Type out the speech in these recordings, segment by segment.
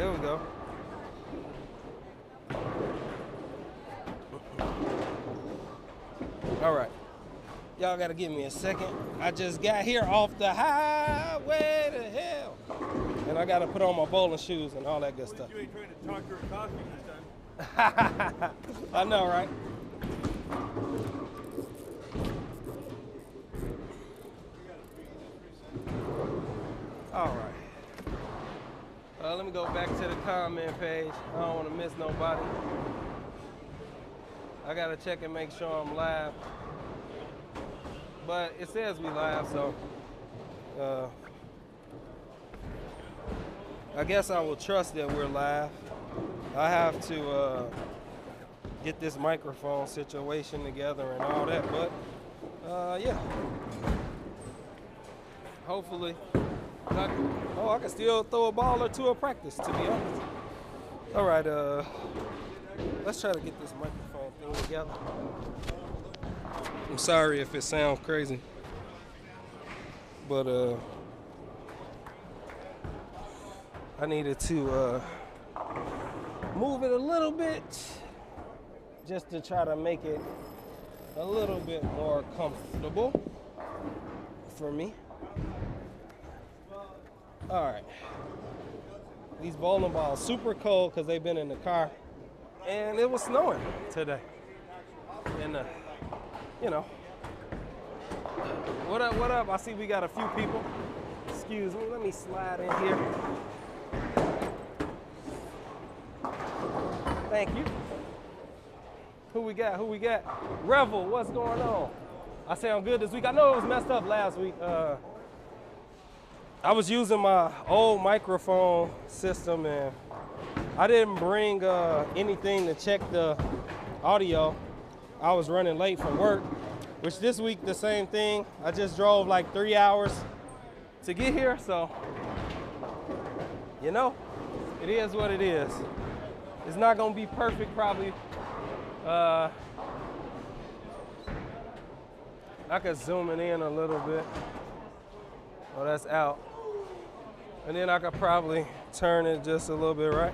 There we go. All right. Y'all gotta give me a second. I just got here off the highway to hell. And I gotta put on my bowling shoes and all that good stuff. You ain't trying to talk to her costume this time. I know, right? All right. Let me go back to the comment page. I don't want to miss nobody. I gotta check and make sure I'm live. But it says we live, so I guess I will trust that we're live. I have to get this microphone situation together and all that, but yeah. Hopefully, I can still throw a ball or two of practice, to be honest. All right, let's try to get this microphone thing together. I'm sorry if it sounds crazy, but I needed to move it a little bit just to try to make it a little bit more comfortable for me. All right. These bowling balls super cold because they've been in the car, and it was snowing today. And you know, what up? What up? I see we got a few people. Excuse me. Let me slide in here. Thank you. Who we got? Who we got? Revel, what's going on? I sound good this week. I know it was messed up last week. I was using my old microphone system and I didn't bring anything to check the audio. I was running late from work, which this week the same thing. I just drove like 3 hours to get here, so you know, it is what it is. It's not gonna be perfect probably. I could zoom it in a little bit. Oh, that's out. And then I could probably turn it just a little bit, right?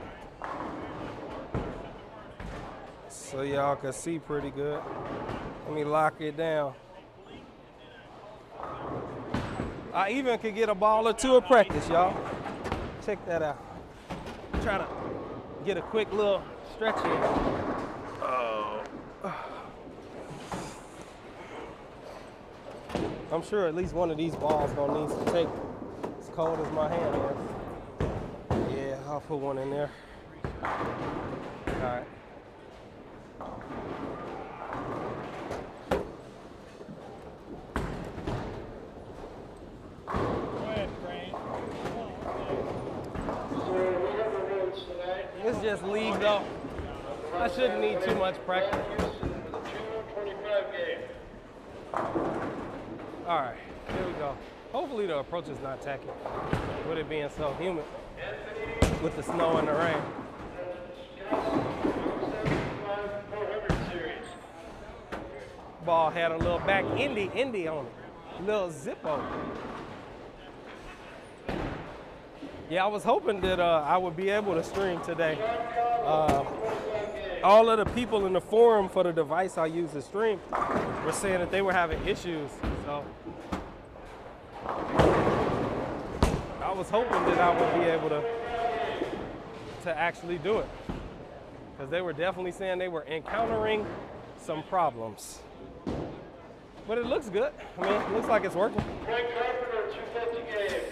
So y'all can see pretty good. Let me lock it down. I even could get a ball or two of practice, y'all. Check that out. Try to get a quick little stretch in. Oh. I'm sure at least one of these balls gonna need some tape. As cold as my hand is. Yeah, I'll put one in there. All right. It's just league though. I shouldn't need too much practice. All right, here we go. Hopefully the approach is not tacky with it being so humid with the snow and the rain. Ball had a little back Indy on it, a little zip on it. Yeah, I was hoping that I would be able to stream today. All of the people in the forum for the device I use to stream were saying that they were having issues. So I was hoping that I would be able to actually do it. Because they were definitely saying they were encountering some problems. But it looks good. I mean, it looks like it's working. Frank Carpenter, 250 game.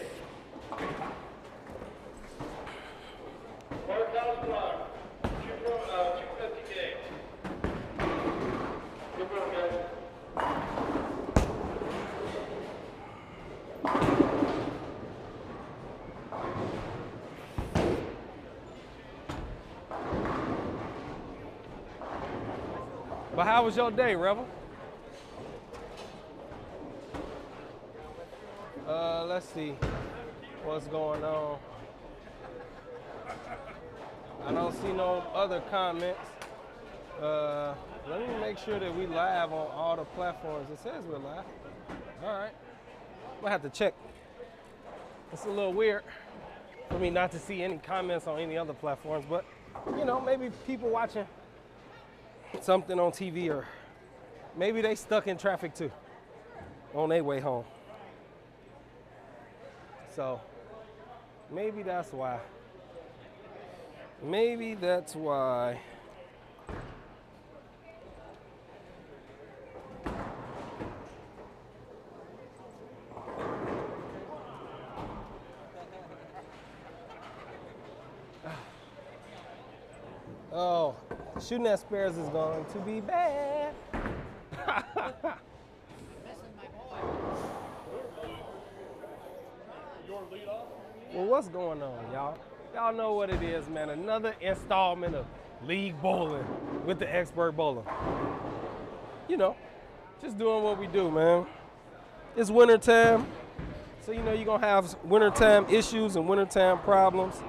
Mark Osborne, 250 game. Good one, guys. But how was your day, Rebel? Let's see what's going on. I don't see no other comments. Let me make sure that we live on all the platforms. It says we're live. All right. I'm gonna have to check. It's a little weird. for me not to see any comments on any other platforms, but you know, maybe people watching something on TV, or maybe they stuck in traffic too on their way home. So maybe that's why. Maybe that's why. Oh, shooting at spares is going to be bad. Well, what's going on, y'all? Y'all know what it is, man. Another installment of League Bowling with the Expert Bowler. You know, just doing what we do, man. It's winter time, so you know you're gonna have wintertime issues and wintertime problems.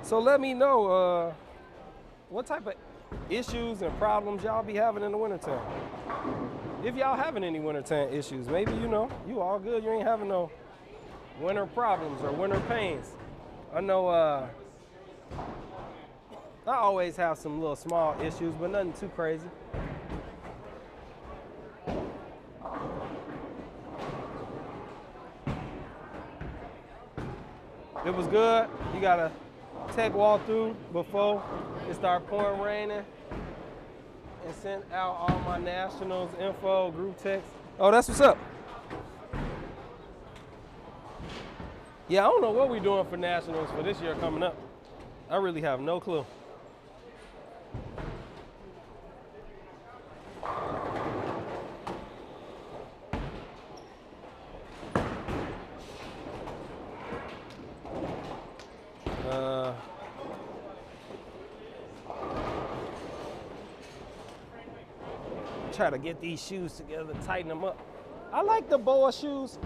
So let me know what type of issues and problems y'all be having in the wintertime. If y'all having any wintertime issues, maybe you know, you all good, you ain't having no winter problems or winter pains. I know I always have some little small issues, but nothing too crazy. It was good. You gotta tech walkthrough before it start pouring raining, and sent out all my nationals info, group text. Oh, that's what's up. Yeah, I don't know what we're doing for nationals for this year coming up. I really have no clue. Try to get these shoes together, tighten them up. I like the BOA shoes.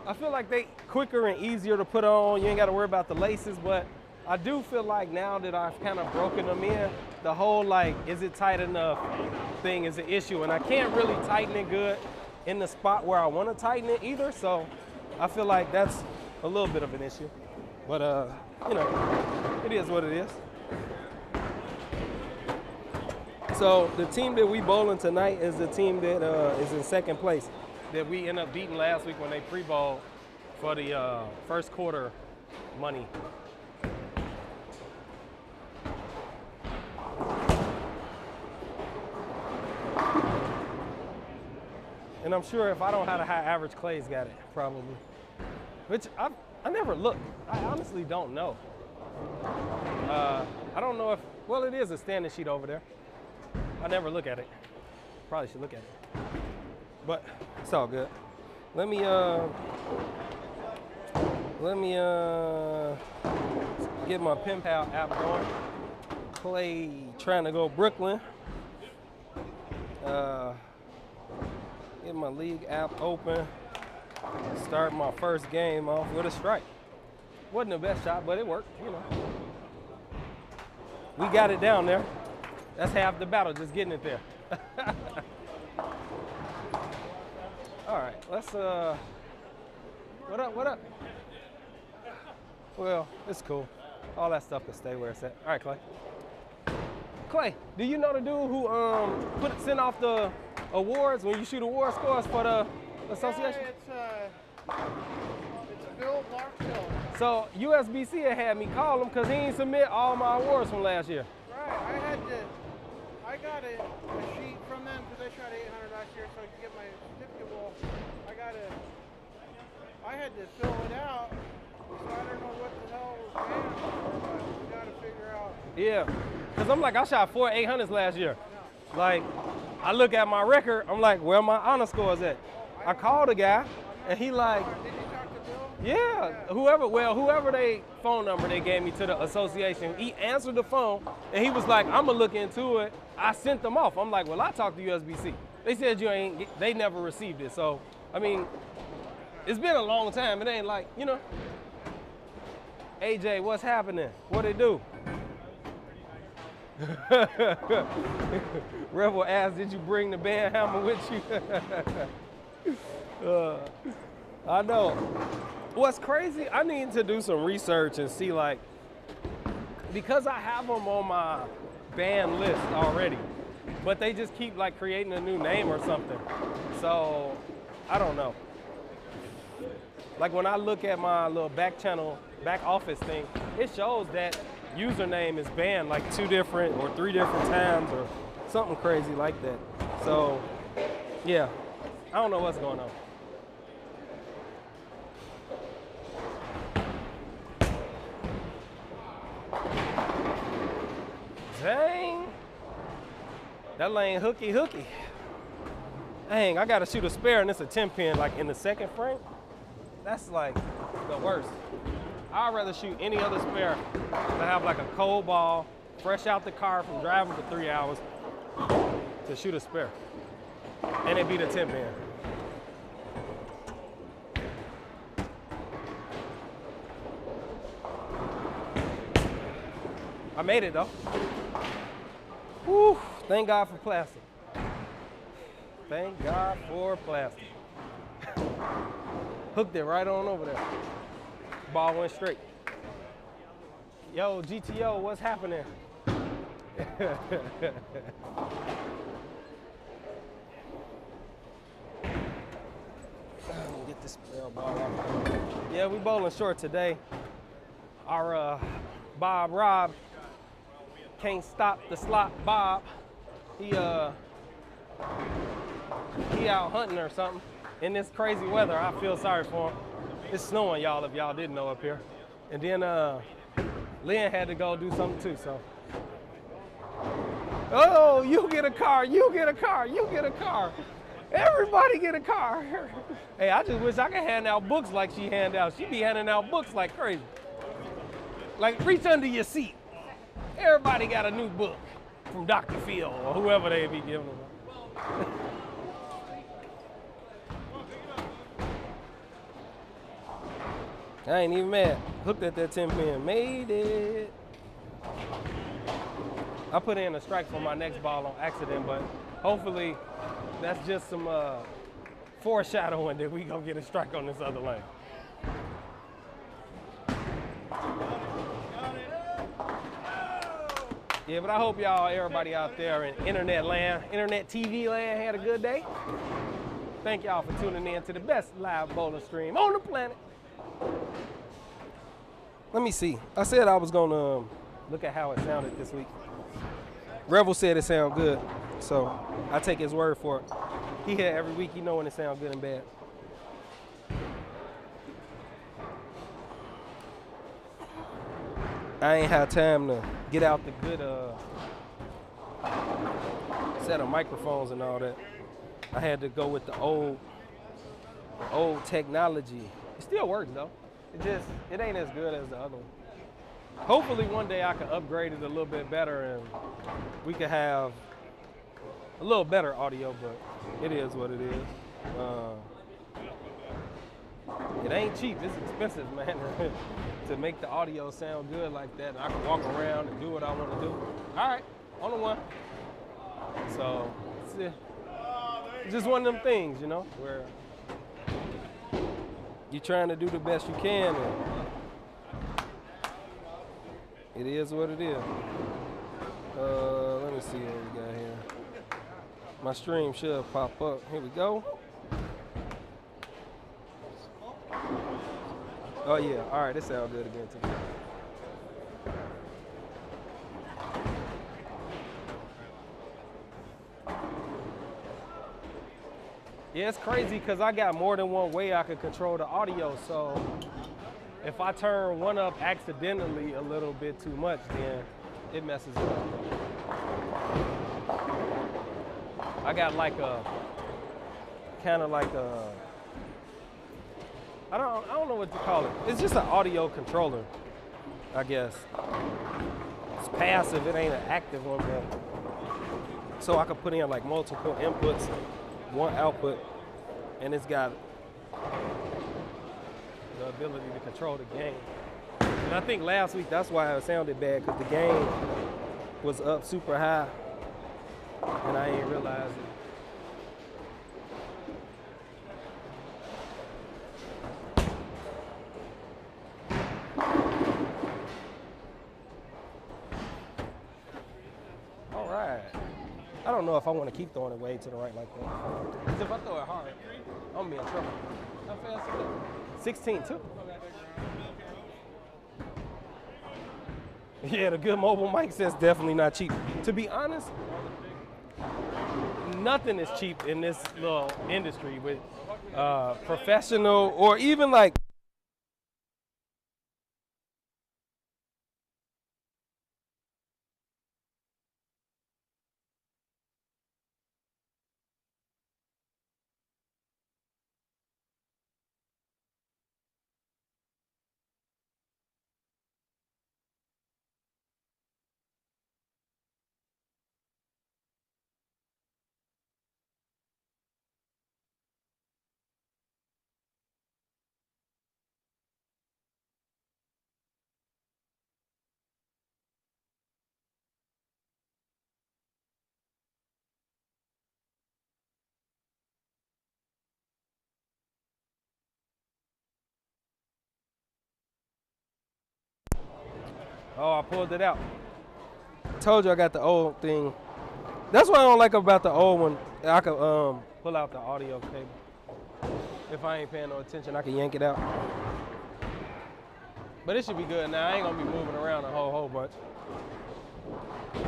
I feel like they quicker and easier to put on. You ain't got to worry about the laces, but I do feel like now that I've kind of broken them in, the whole like, is it tight enough thing is an issue, and I can't really tighten it good in the spot where I want to tighten it either. So I feel like that's a little bit of an issue, but you know, it is what it is. So the team that we bowling tonight is the team that is in second place, that we ended up beating last week when they pre-bowled for the first quarter money. And I'm sure if I don't have a high average, Clay's got it, probably. Which I never looked. I honestly don't know. I don't know if, well, it is a standing sheet over there. I never look at it. Probably should look at it. But it's all good. Let me get my Pen Pal app going. Clay trying to go Brooklyn. Get my league app open. Start my first game off with a strike. Wasn't the best shot, but it worked, you know. We got it down there. That's half the battle, just getting it there. All right, let's, what up? Well, it's cool. All that stuff can stay where it's at. All right, Clay. Clay, do you know the dude who sent off the awards when you shoot award scores for the association? Yeah, it's Bill Barksdale. So USBC had me call him because he didn't submit all my awards from last year. Right, I got a sheet from them because I shot 800 last year, so I could get my certificate. Well, I had to fill it out, so I don't know what the hell was paying for, but we got to figure out. Yeah, because I'm like, I shot 4 800s last year. Like, I look at my record, I'm like, where my honor scores at? I called the guy, and he like, Did you talk to Bill? yeah, whoever they phone number they gave me to the association, he answered the phone, and he was like, I'm gonna look into it. I sent them off. I'm like, well, I talked to USBC. They said they never received it. So, I mean, it's been a long time. It ain't like, you know. AJ, what's happening? What it do? Rebel asked, did you bring the band hammer with you? I know. What's crazy, I need to do some research and see, like, because I have them on my banned list already, but they just keep like creating a new name or something. So I don't know. Like when I look at my little back office thing, it shows that username is banned like 2 different or 3 different times or something crazy like that. So yeah, I don't know what's going on. Dang, that lane hooky. Dang, I gotta shoot a spare and it's a 10 pin like in the second frame. That's like the worst. I'd rather shoot any other spare than have like a cold ball, fresh out the car from driving for 3 hours to shoot a spare. And it be the 10 pin. I made it though. Whew, thank God for plastic. Thank God for plastic. Hooked it right on over there. Ball went straight. Yo, GTO, what's happening? Get this ball off. Yeah, we bowling short today. Our Bob Rob can't stop the slot Bob. He out hunting or something. In this crazy weather, I feel sorry for him. It's snowing, y'all, if y'all didn't know up here. And then Lynn had to go do something too, so. Oh, you get a car, you get a car, you get a car. Everybody get a car. Hey, I just wish I could hand out books like she hand out. She be handing out books like crazy. Like reach under your seat. Everybody got a new book from Dr. Phil or whoever they be giving them. I ain't even mad. Hooked at that 10 pin, made it. I put in a strike for my next ball on accident, but hopefully that's just some foreshadowing that we gonna get a strike on this other lane. Yeah, but I hope y'all, everybody out there in internet land, internet TV land had a good day. Thank y'all for tuning in to the best live bowling stream on the planet. Let me see. I said I was gonna look at how it sounded this week. Revel said it sounded good, so I take his word for it. He here every week, he know when it sounds good and bad. I ain't had time to get out the good set of microphones and all that. I had to go with the old technology. It still works though. It ain't as good as the other one. Hopefully one day I can upgrade it a little bit better and we can have a little better audio, but it is what it is. It ain't cheap, it's expensive, man, to make the audio sound good like that. And I can walk around and do what I want to do. All right, on the one. So, it's just one of them things, you know, where you're trying to do the best you can, and it is what it is. Let me see what we got here. My stream should pop up. Here we go. Oh yeah, all right, this sounds good again too. Yeah, it's crazy because I got more than one way I could control the audio, so if I turn one up accidentally a little bit too much, then it messes it up. I got like a, kind of like a, I don't know what to call it. It's just an audio controller, I guess. It's passive, it ain't an active one, but so I could put in like multiple inputs, one output, and it's got the ability to control the gain. And I think last week that's why it sounded bad, because the gain was up super high, and I ain't realized it. don't know if I want to keep throwing it way to the right like that. Because if I throw it hard, I'm gonna be in trouble. How fast is it? 16 too. Yeah, the good mobile mic says definitely not cheap. To be honest, nothing is cheap in this little industry with professional or even like. Oh, I pulled it out. Told you I got the old thing. That's what I don't like about the old one. I could pull out the audio cable. If I ain't paying no attention, I can yank it out. But it should be good now. I ain't gonna be moving around a whole bunch.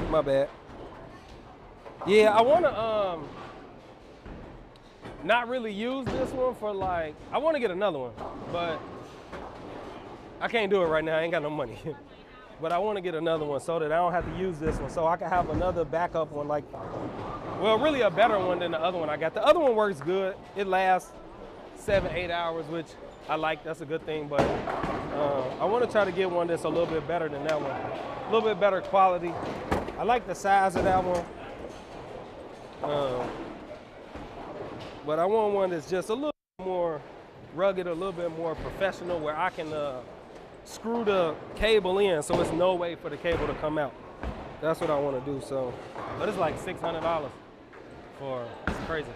My bad. Yeah, I wanna not really use this one for like, I wanna get another one, but I can't do it right now. I ain't got no money. But I want to get another one so that I don't have to use this one, so I can have another backup one, like, well, really a better one than the other one I got. The other one works good. It lasts 7-8 hours, which I like. That's a good thing. But I want to try to get one that's a little bit better than that one, a little bit better quality. I like the size of that one, but I want one that's just a little more rugged, a little bit more professional, where I can screw the cable in so it's no way for the cable to come out. That's what I want to do. So, but it's like $600 for, it's crazy.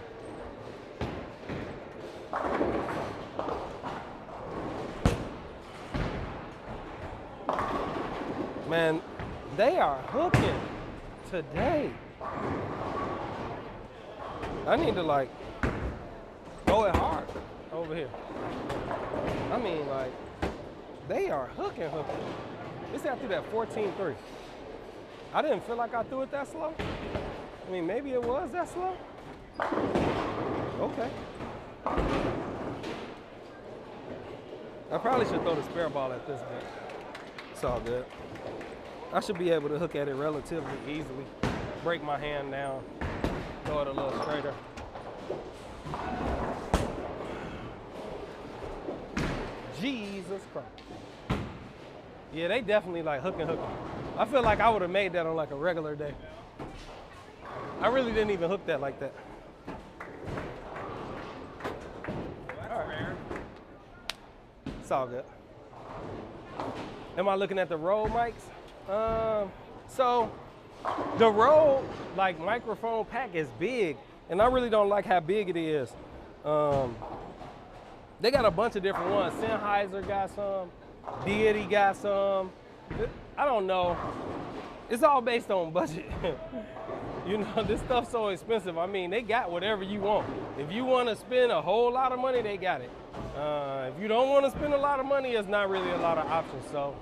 Man, they are hooking today. I need to like throw it hard over here. I mean, like, they are hooking. This after that 14-3. I didn't feel like I threw it that slow. I mean, maybe it was that slow. Okay. I probably should throw the spare ball at this, but it's all good. I should be able to hook at it relatively easily. Break my hand down, throw it a little straighter. Jesus Christ. Yeah, they definitely like hooking. I feel like I would have made that on like a regular day. I really didn't even hook that like that. All right. It's all good. Am I looking at the Rode mics? So the Rode like microphone pack is big, and I really don't like how big it is. They got a bunch of different ones. Sennheiser got some, Deity got some. I don't know. It's all based on budget. You know, this stuff's so expensive. I mean, they got whatever you want. If you want to spend a whole lot of money, they got it. If you don't want to spend a lot of money, it's not really a lot of options. So,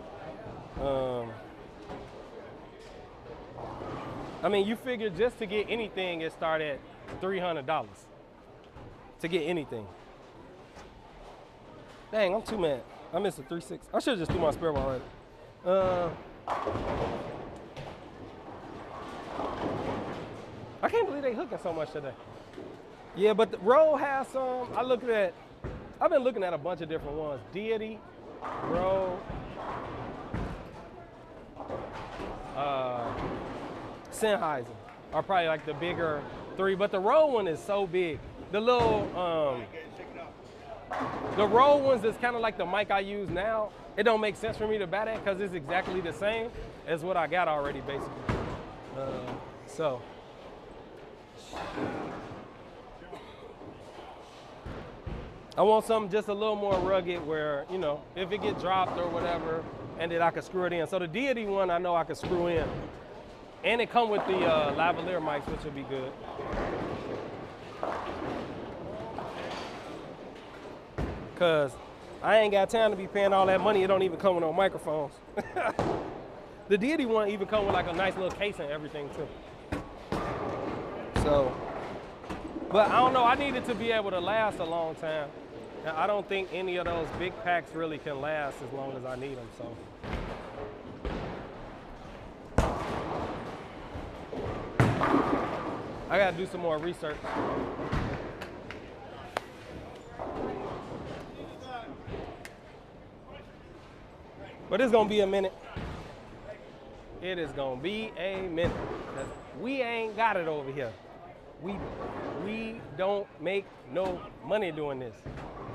I mean, you figure just to get anything, it start at $300 to get anything. Dang, I'm too mad. I missed a 3.6. I should have just threw my spare ball at it. I can't believe they hooking so much today. Yeah, but the Rode has some. I've been looking at a bunch of different ones. Deity, Rode, Sennheiser are probably like the bigger three, but the Rode one is so big. The little, the Rode ones is kind of like the mic I use now. It don't make sense for me to bat at because it's exactly the same as what I got already, basically. So. I want something just a little more rugged where, you know, if it get dropped or whatever, and then I can screw it in. So the Deity one, I know I can screw in. And it come with the lavalier mics, which will be good. Cause I ain't got time to be paying all that money. It don't even come with no microphones. The Deity one even come with like a nice little case and everything too. So, but I don't know, I need it to be able to last a long time. And I don't think any of those big packs really can last as long as I need them, so. I gotta do some more research. But it's gonna be a minute. It is gonna be a minute. 'Cause we ain't got it over here. We don't make no money doing this.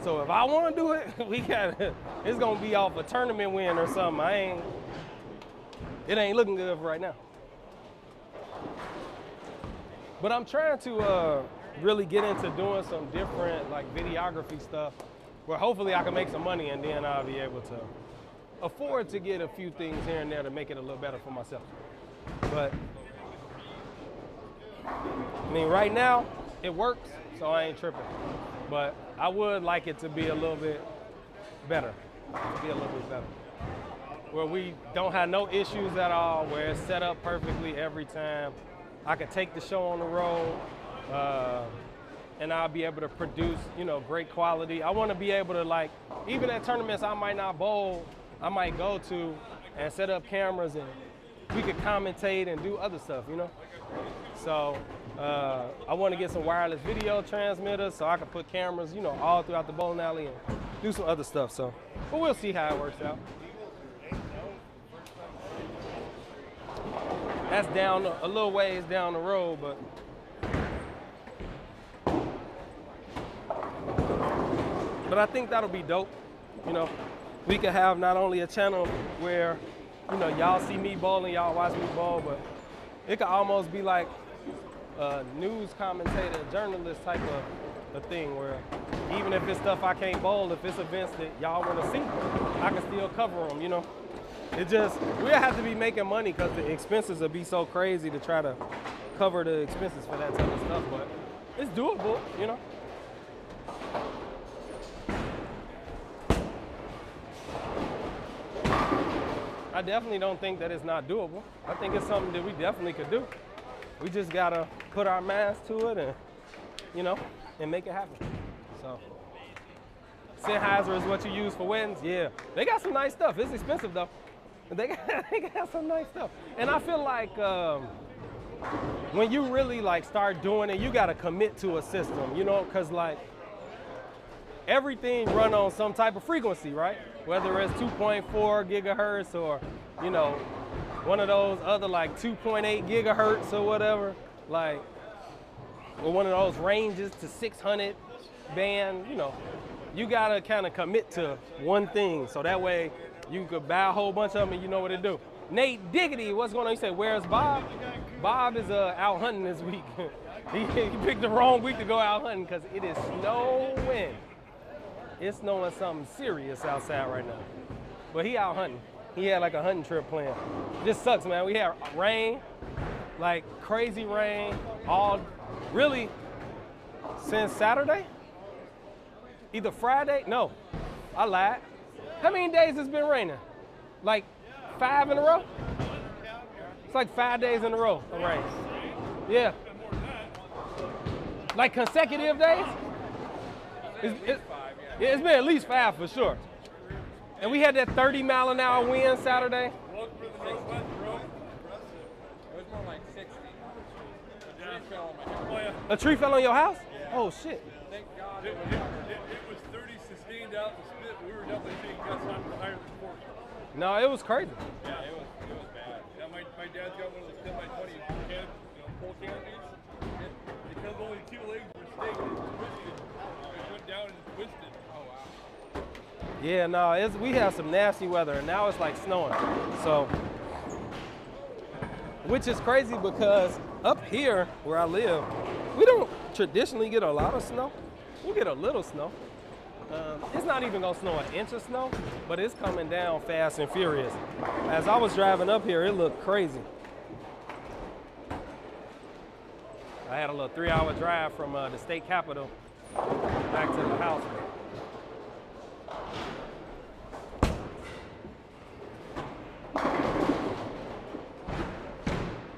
So if I wanna do it, it's gonna be off a tournament win or something. It ain't looking good for right now. But I'm trying to really get into doing some different like videography stuff where hopefully I can make some money and then I'll be able to afford to get a few things here and there to make it a little better for myself. But I mean, right now it works, so I ain't tripping. But I would like it to be a little bit better, where we don't have no issues at all, where it's set up perfectly every time. I could take the show on the road, and I'll be able to produce, you know, great quality. I want to be able to, like, even at tournaments I might not bowl, I might go to and set up cameras and we could commentate and do other stuff, you know? So I want to get some wireless video transmitters so I can put cameras, you know, all throughout the bowling alley and do some other stuff. So, but we'll see how it works out. That's down a little ways down the road, but I think that'll be dope. You know, we could have not only a channel where, you know, y'all see me bowling, y'all watch me bowl, but it could almost be like a news commentator, journalist type of a thing where even if it's stuff I can't bowl, if it's events that y'all want to see, I can still cover them, you know? It just, we'll have to be making money because the expenses will be so crazy to try to cover the expenses for that type of stuff, but it's doable, you know? I definitely don't think that it's not doable. I think it's something that we definitely could do. We just gotta put our minds to it and, you know, and make it happen. So, Sennheiser is what you use for weddings? Yeah. They got some nice stuff. It's expensive though. They got some nice stuff. And I feel like when you really like start doing it, you gotta commit to a system, you know, cause like everything run on some type of frequency, right? Whether it's 2.4 gigahertz or, you know, one of those other like 2.8 gigahertz or whatever, like, or one of those ranges to 600 band, you know, you gotta kind of commit to one thing. So that way you could buy a whole bunch of them and you know what to do. Nate Diggity, what's going on? You say, where's Bob? Bob is out hunting this week. he picked the wrong week to go out hunting because it is snowing. It's snowing something serious outside right now. But he out hunting. He had like a hunting trip planned. Just sucks, man. We had rain, like crazy rain, really since Saturday? Either Friday? No, I lied. How many days it's been raining? Like 5 in a row? It's like 5 days in a row of rain. Yeah. Like consecutive days? It's been at least 5 for sure. And we had that 30-mile-an-hour wind Saturday. Look for the next one, bro. It was more like 60. A tree fell on my house. A tree fell on your house? Yeah. Oh, shit. Thank God. It was 30 sustained out the spit. We were definitely seeing gusts higher than 40. No, it was crazy. Yeah, it was bad. Yeah, my dad's got one of those 10x20 pole canopies. Because only 2 legs were staked, it twisted. It went down and twisted. Oh, wow. Yeah, no, we had some nasty weather, and now it's like snowing. So, which is crazy because up here where I live, we don't traditionally get a lot of snow. We get a little snow. It's not even gonna snow an inch of snow, but it's coming down fast and furious. As I was driving up here, it looked crazy. I had a little 3-hour drive from the state capitol back to the house.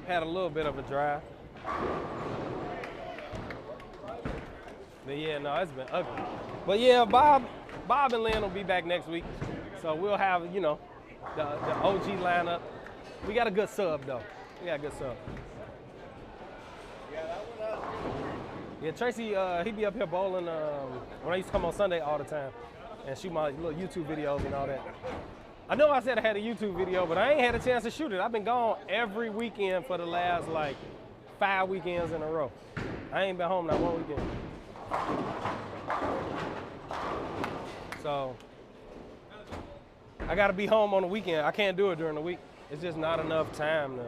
Had a little bit of a drive. But yeah, no, it's been ugly. But yeah, Bob and Lynn will be back next week. So we'll have, you know, the OG lineup. We got a good sub though. We got a good sub. Yeah, Tracy, he be up here bowling when I used to come on Sunday all the time and shoot my little YouTube videos and all that. I know I said I had a YouTube video, but I ain't had a chance to shoot it. I've been gone every weekend for the last like 5 weekends in a row. I ain't been home not one weekend. So I gotta be home on the weekend. I can't do it during the week. It's just not enough time to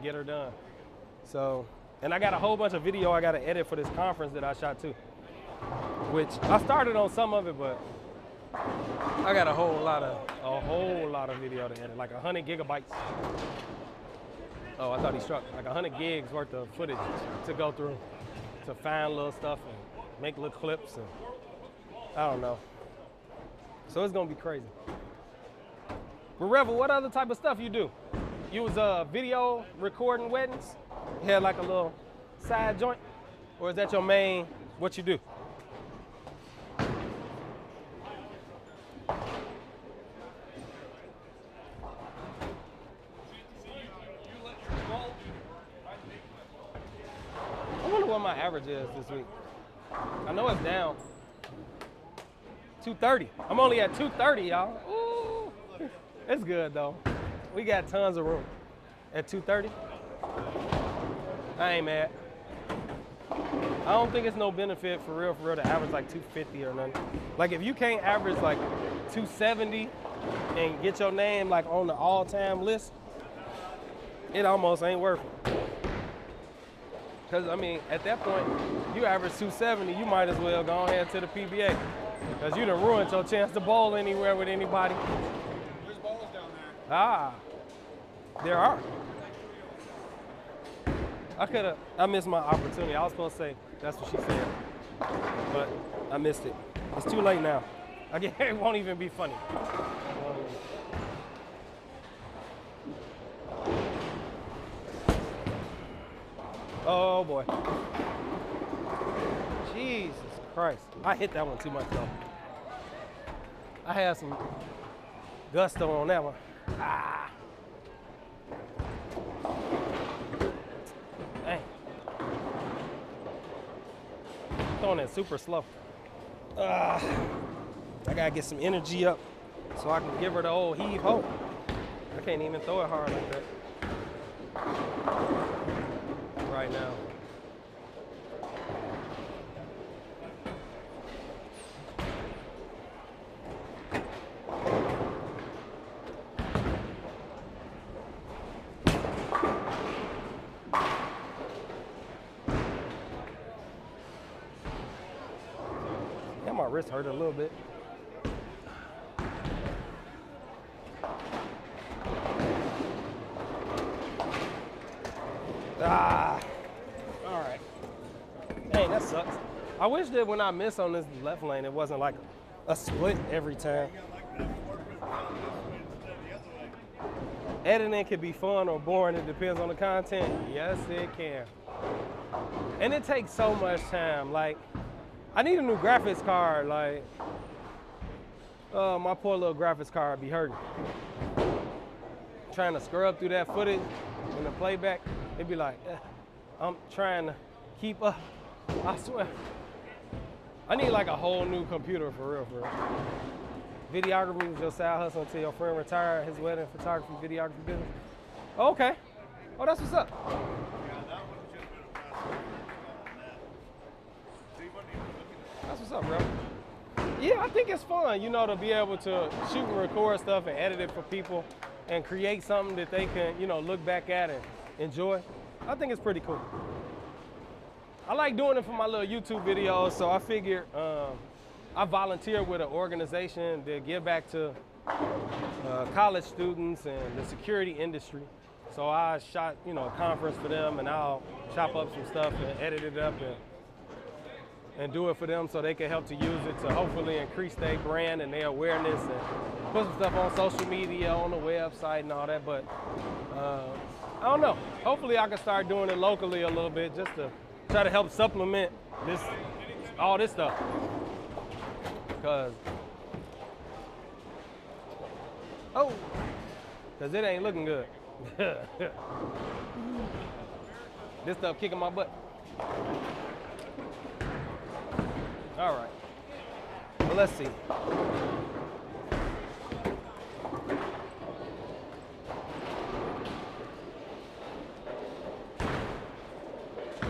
get her done. So, and I got a whole bunch of video I gotta edit for this conference that I shot too, which I started on some of it, but I got a whole lot of video to edit, like 100 gigabytes. Oh, I thought he struck. Like 100 gigs worth of footage to go through, to find little stuff and make little clips and I don't know. So it's gonna be crazy. But Revel, what other type of stuff you do? You was video recording weddings? You had like a little side joint? Or is that your main, what you do? I wonder what my average is this week. I know it's down. 230. I'm only at 230, y'all. Ooh. It's good though. We got tons of room. At 230, I ain't mad. I don't think it's no benefit for real to average like 250 or nothing. Like if you can't average like 270 and get your name like on the all-time list, it almost ain't worth it. Cause I mean, at that point, you average 270, you might as well go ahead to the PBA. Cause you done ruined your chance to bowl anywhere with anybody. There's balls down there. Ah, there are. I missed my opportunity. I was supposed to say, that's what she said. But I missed it. It's too late now. Again, it won't even be funny. Oh boy. Jesus Christ. I hit that one too much though. I had some gusto on that one. Ah. Dang. Throwing it super slow. I gotta get some energy up so I can give her the old heave ho. I can't even throw it hard like that right now. Yeah, my wrist hurt a little bit. Ah, all right. Dang, that sucks. I wish that when I miss on this left lane, it wasn't like a split every time. Editing can be fun or boring. It depends on the content. Yes, it can. And it takes so much time. Like, I need a new graphics card. Like, my poor little graphics card be hurting. Trying to scrub through that footage in the playback. It'd be like, I'm trying to keep up. I swear. I need like a whole new computer for real, for real. Videography was your side hustle until your friend retired his wedding photography, videography business. Oh, okay. Oh, that's what's up. Yeah, that one should have been a faster on that. That's what's up, bro. Yeah, I think it's fun, you know, to be able to shoot and record stuff and edit it for people and create something that they can, you know, look back at and enjoy. I think it's pretty cool. I like doing it for my little YouTube videos, so I figured I volunteer with an organization that give back to college students and the security industry. So I shot, you know, a conference for them, and I'll chop up some stuff and edit it up and do it for them so they can help to use it to hopefully increase their brand and their awareness and put some stuff on social media, on the website and all that. But I don't know. Hopefully I can start doing it locally a little bit just to try to help supplement all this stuff. Because it ain't looking good. This stuff kicking my butt. All right. Well, let's see.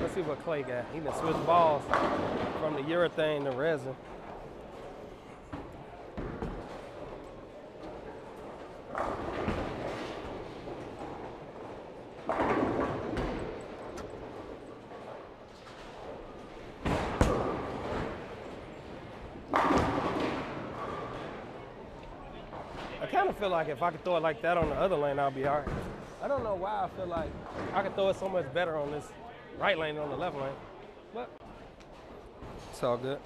Let's see what Clay got. He done switched balls from the urethane to resin. I kind of feel like if I could throw it like that on the other lane, I'll be all right. I don't know why I feel like I could throw it so much better on this right lane than on the left lane, but it's all good.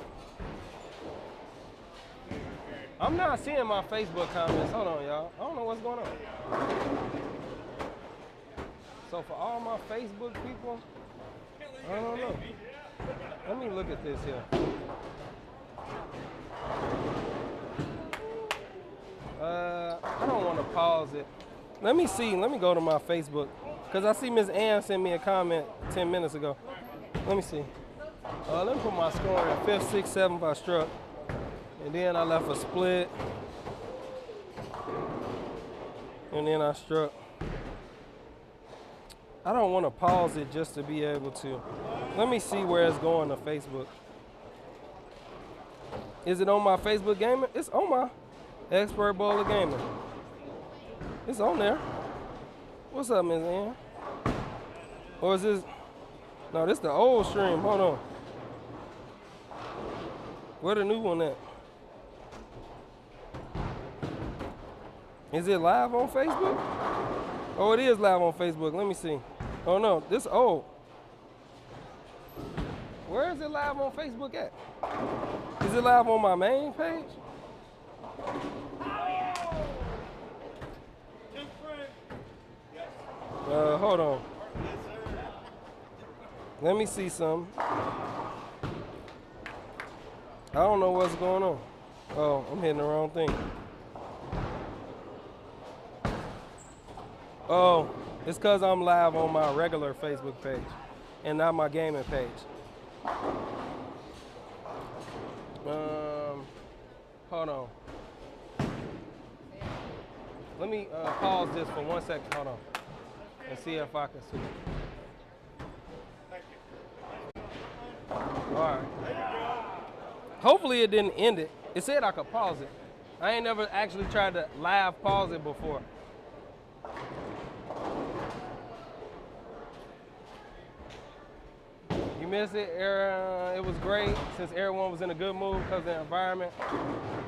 I'm not seeing my Facebook comments. Hold on, y'all. I don't know what's going on. So for all my Facebook people, I don't know. Let me look at this here. I don't want to pause it. Let me see. Let me go to my Facebook. Because I see Miss Ann sent me a comment 10 minutes ago. Let me see. Let me put my score in 5th, 6th, 7th I struck. And then I left a split. And then I struck. I don't want to pause it just to be able to. Let me see where it's going to Facebook. Is it on my Facebook Gaming? It's on my Expert Bowler Gaming. It's on there. What's up, Ms. Ann? Or is this? No, this the old stream. Hold on. Where the new one at? Is it live on Facebook? Oh, it is live on Facebook. Let me see. Oh no, this old. Where is it live on Facebook at? Is it live on my main page? Hold on. Let me see something. I don't know what's going on. Oh, I'm hitting the wrong thing. Oh, it's because I'm live on my regular Facebook page and not my gaming page. Hold on. Let me pause this for 1 second. Hold on. And see if I can see. All right. Hopefully it didn't end it. It said I could pause it. I ain't never actually tried to live pause it before. You missed it. It was great since everyone was in a good mood because of the environment.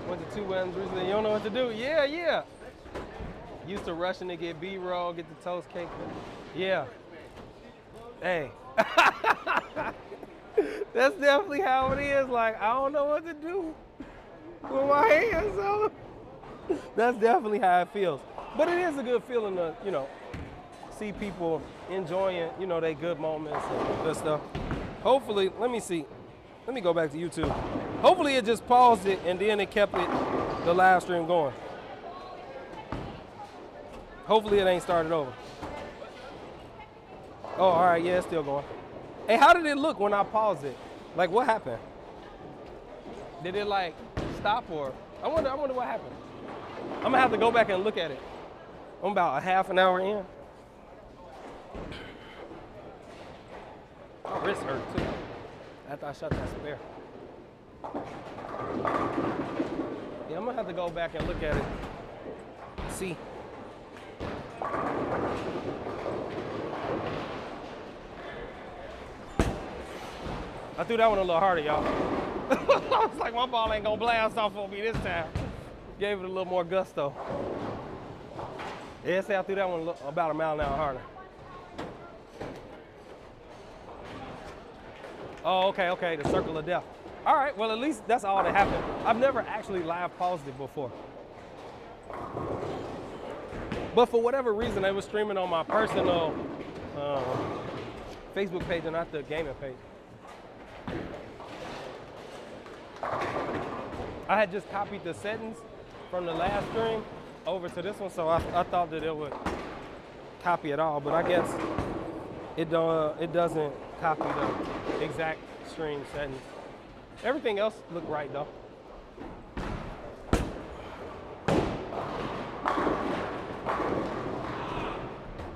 Went to 2 weddings recently. You don't know what to do. Yeah. Used to rushing to get B-roll, get the toast cake. Yeah. Hey. That's definitely how it is. Like, I don't know what to do with my hands on. That's definitely how it feels. But it is a good feeling to, you know, see people enjoying, you know, their good moments and good stuff. Hopefully, let me see. Let me go back to YouTube. Hopefully it just paused it and then it kept the live stream going. Hopefully it ain't started over. Oh, all right, yeah, it's still going. Hey, how did it look when I paused it? Like, what happened? Did it like stop or? I wonder what happened. I'm gonna have to go back and look at it. I'm about a half an hour in. My wrist hurt too. After I shot that spare. Yeah, I'm gonna have to go back and look at it. See. I threw that one a little harder, y'all. I was like, my ball ain't gonna blast off on me this time. Gave it a little more gusto. Yeah, say I threw that one about a mile an hour harder. Oh, okay, the circle of death. All right, well, at least that's all that happened. I've never actually live paused it before. But for whatever reason, they were streaming on my personal Facebook page and not the gaming page. I had just copied the settings from the last stream over to this one, so I thought that it would copy it all, but I guess it doesn't copy the exact stream settings. Everything else looked right though.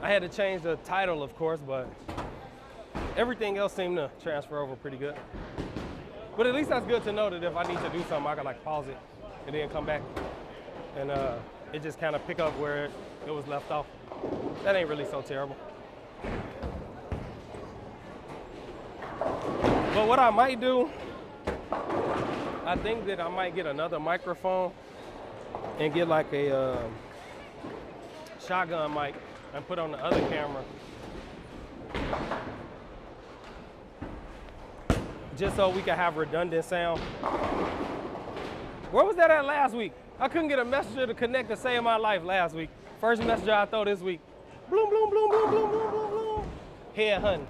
I had to change the title, of course, but everything else seemed to transfer over pretty good. But at least that's good to know that if I need to do something, I can like pause it and then come back and it just kind of pick up where it was left off. That ain't really so terrible. But what I might do, I think that I might get another microphone and get like a shotgun mic and put on the other camera. Just so we can have redundant sound. Where was that at last week? I couldn't get a messenger to connect to save my life last week. First messenger I throw this week. Bloom, bloom, bloom, bloom, bloom, bloom, bloom, bloom. Head hunting.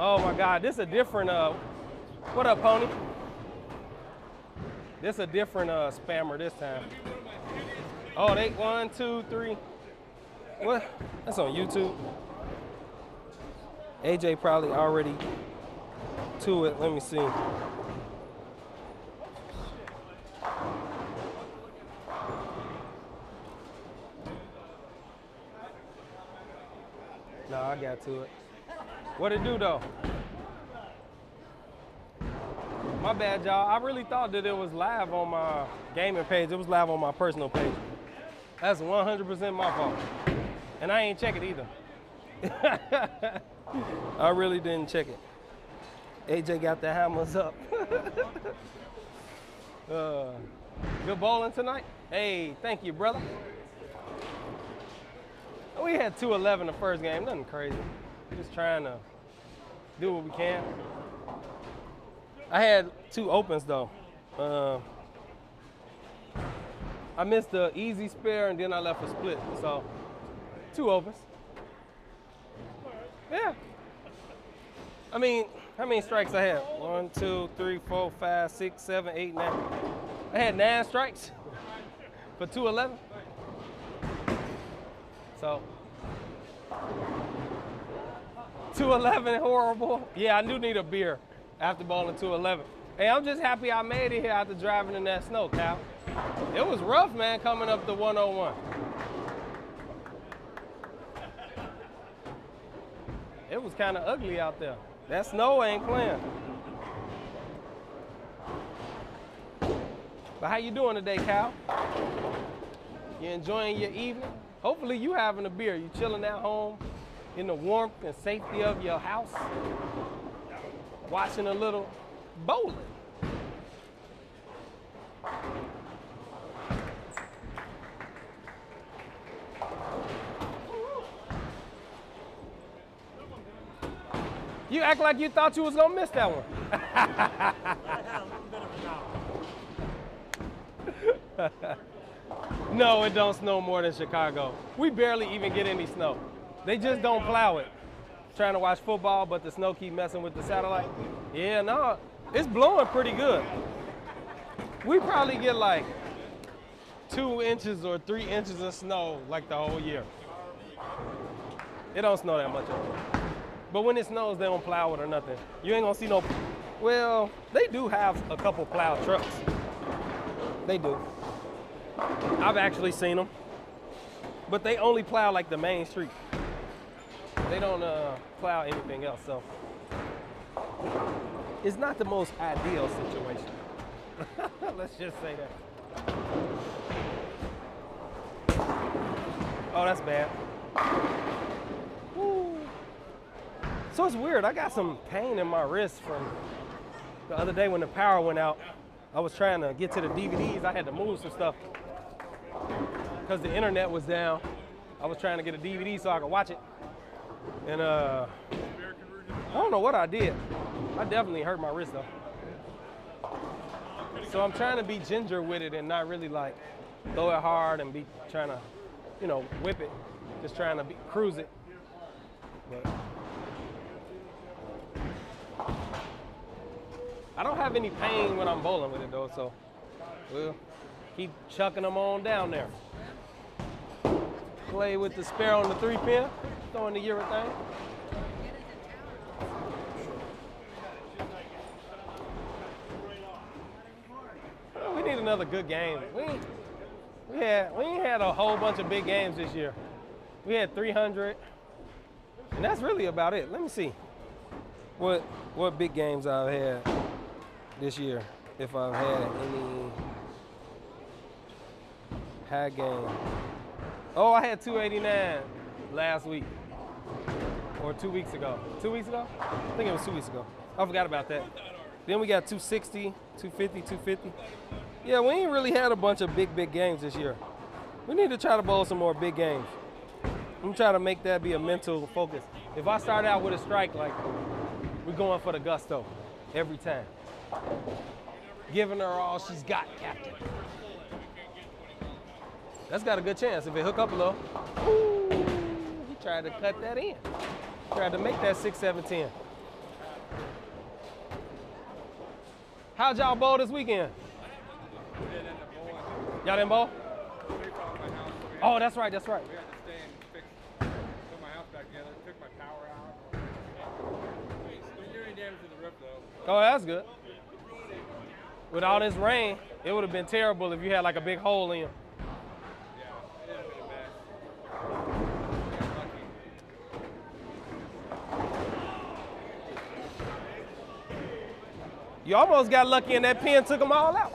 Oh my God, this a different, what up, Pony? This a different spammer this time. Oh, they 1, 2, 3. What? That's on YouTube. AJ probably already to it. Let me see. No, I got to it. What it do though? My bad, y'all. I really thought that it was live on my gaming page. It was live on my personal page. That's 100% my fault. And I ain't check it either. I really didn't check it. AJ got the hammers up. Good bowling tonight? Hey, thank you, brother. We had 2-11 the first game, nothing crazy. Just trying to do what we can. I had 2 opens though. I missed the easy spare and then I left a split, so 2 opens. Yeah. I mean, how many strikes I had? 1, 2, 3, 4, 5, 6, 7, 8, 9. I had 9 strikes for 2-11. So 2-11 horrible. Yeah, I do need a beer after bowling 2-11. Hey, I'm just happy I made it here after driving in that snow, Cal. It was rough, man, coming up the 101. It was kind of ugly out there. That snow ain't playing. But how you doing today, Cal? You enjoying your evening? Hopefully you having a beer. You chilling at home in the warmth and safety of your house, watching a little bowling. You act like you thought you was gonna miss that one. No, it don't snow more than Chicago. We barely even get any snow. They just don't plow it. Trying to watch football, but the snow keep messing with the satellite. Yeah, no, it's blowing pretty good. We probably get like 2 inches or 3 inches of snow like the whole year. It don't snow that much up there. But when it snows, they don't plow it or nothing. You ain't gonna see no, well, they do have a couple plow trucks. They do. I've actually seen them. But they only plow like the main street. They don't plow anything else, so. It's not the most ideal situation. Let's just say that. Oh, that's bad. Woo. So it's weird, I got some pain in my wrist from the other day when the power went out. I was trying to get to the DVDs, I had to move some stuff because the internet was down. I was trying to get a DVD so I could watch it. And I American version. don't know what I did. I definitely hurt my wrist though. So I'm trying to be ginger with it and not really like throw it hard and be trying to, you know, whip it. Just trying to cruise it. But I don't have any pain when I'm bowling with it though, so we'll keep chucking them on down there. Play with the spare on the 3-pin, throwing the urethane. We need another good game. We ain't had a whole bunch of big games this year. We had 300, and that's really about it. Let me see what big games I've had this year, if I've had any high game. Oh, I had 289 last week, or 2 weeks ago. 2 weeks ago? I think it was 2 weeks ago. I forgot about that. Then we got 260, 250, 250. Yeah, we ain't really had a bunch of big games this year. We need to try to bowl some more big games. I'm trying to make that be a mental focus. If I start out with a strike, like, we're going for the gusto every time. Giving her all she's got, Captain. That's got a good chance if it hook up a little. Ooh, he tried to cut that in. Tried to make that 6, 7, 10. How'd y'all bowl this weekend? Y'all didn't bowl? Oh, that's right, that's right. We had to stay and put my house back together. Took my power out. Didn't do any damage to the roof though. Oh, that's good. With all this rain, it would have been terrible if you had like a big hole in you. Yeah, it would have been a mess. We got lucky. You almost got lucky and that pin took them all out.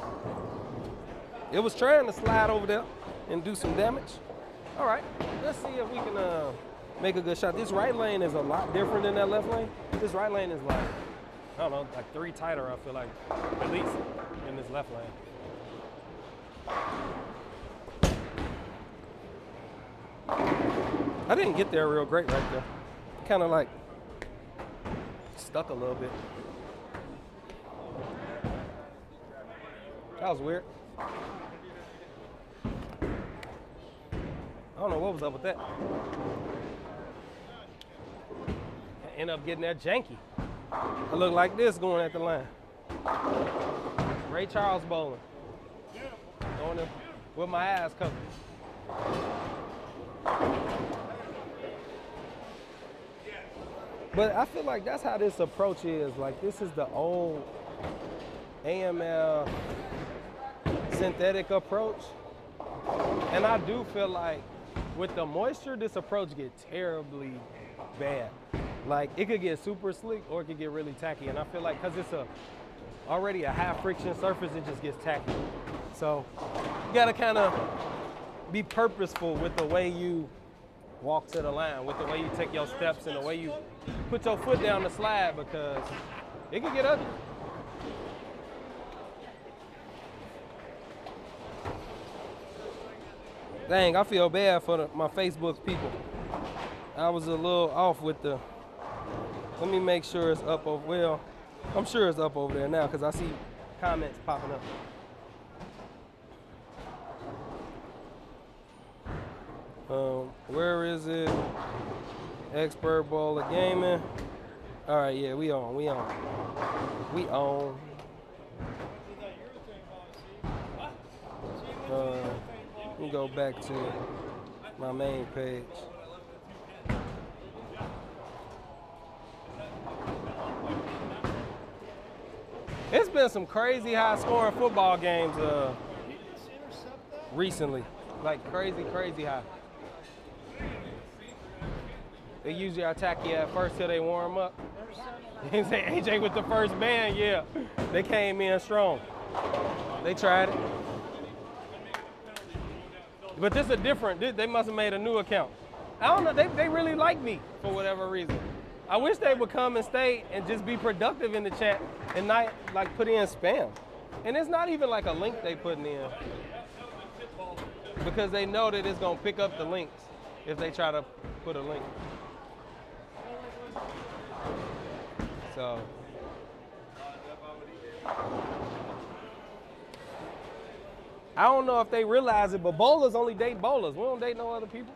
It was trying to slide over there and do some damage. All right, let's see if we can make a good shot. This right lane is a lot different than that left lane. This right lane is like, I don't know, like 3 tighter, I feel like, at least, in this left lane. I didn't get there real great right there. Kind of like stuck a little bit. That was weird. I don't know what was up with that. I end up getting that janky. I look like this going at the line. Ray Charles bowling. Going in with my ass covered. But I feel like that's how this approach is. Like, this is the old AML synthetic approach. And I do feel like with the moisture, this approach gets terribly bad. Like, it could get super slick or it could get really tacky. And I feel like because it's already a high friction surface, it just gets tacky. So you gotta kind of be purposeful with the way you walk to the line, with the way you take your steps and the way you put your foot down the slide, because it can get ugly. Dang, I feel bad for my Facebook people. I was a little off with the, let me make sure it's up over, well, I'm sure it's up over there now because I see comments popping up. Where is it? Expert Bowler Gaming. All right, yeah, we on. Let me go back to my main page. It's been some crazy high scoring football games recently. Like crazy high. They usually attack you at first till they warm up. You say AJ with the first band, yeah. They came in strong. They tried it. But this is different. They must have made a new account. I don't know, they really like me for whatever reason. I wish they would come and stay and just be productive in the chat and not like put in spam. And it's not even like a link they putting in, because they know that it's gonna pick up the links. if they try to put a link. So. I don't know if they realize it, but bowlers only date bowlers. We don't date no other people.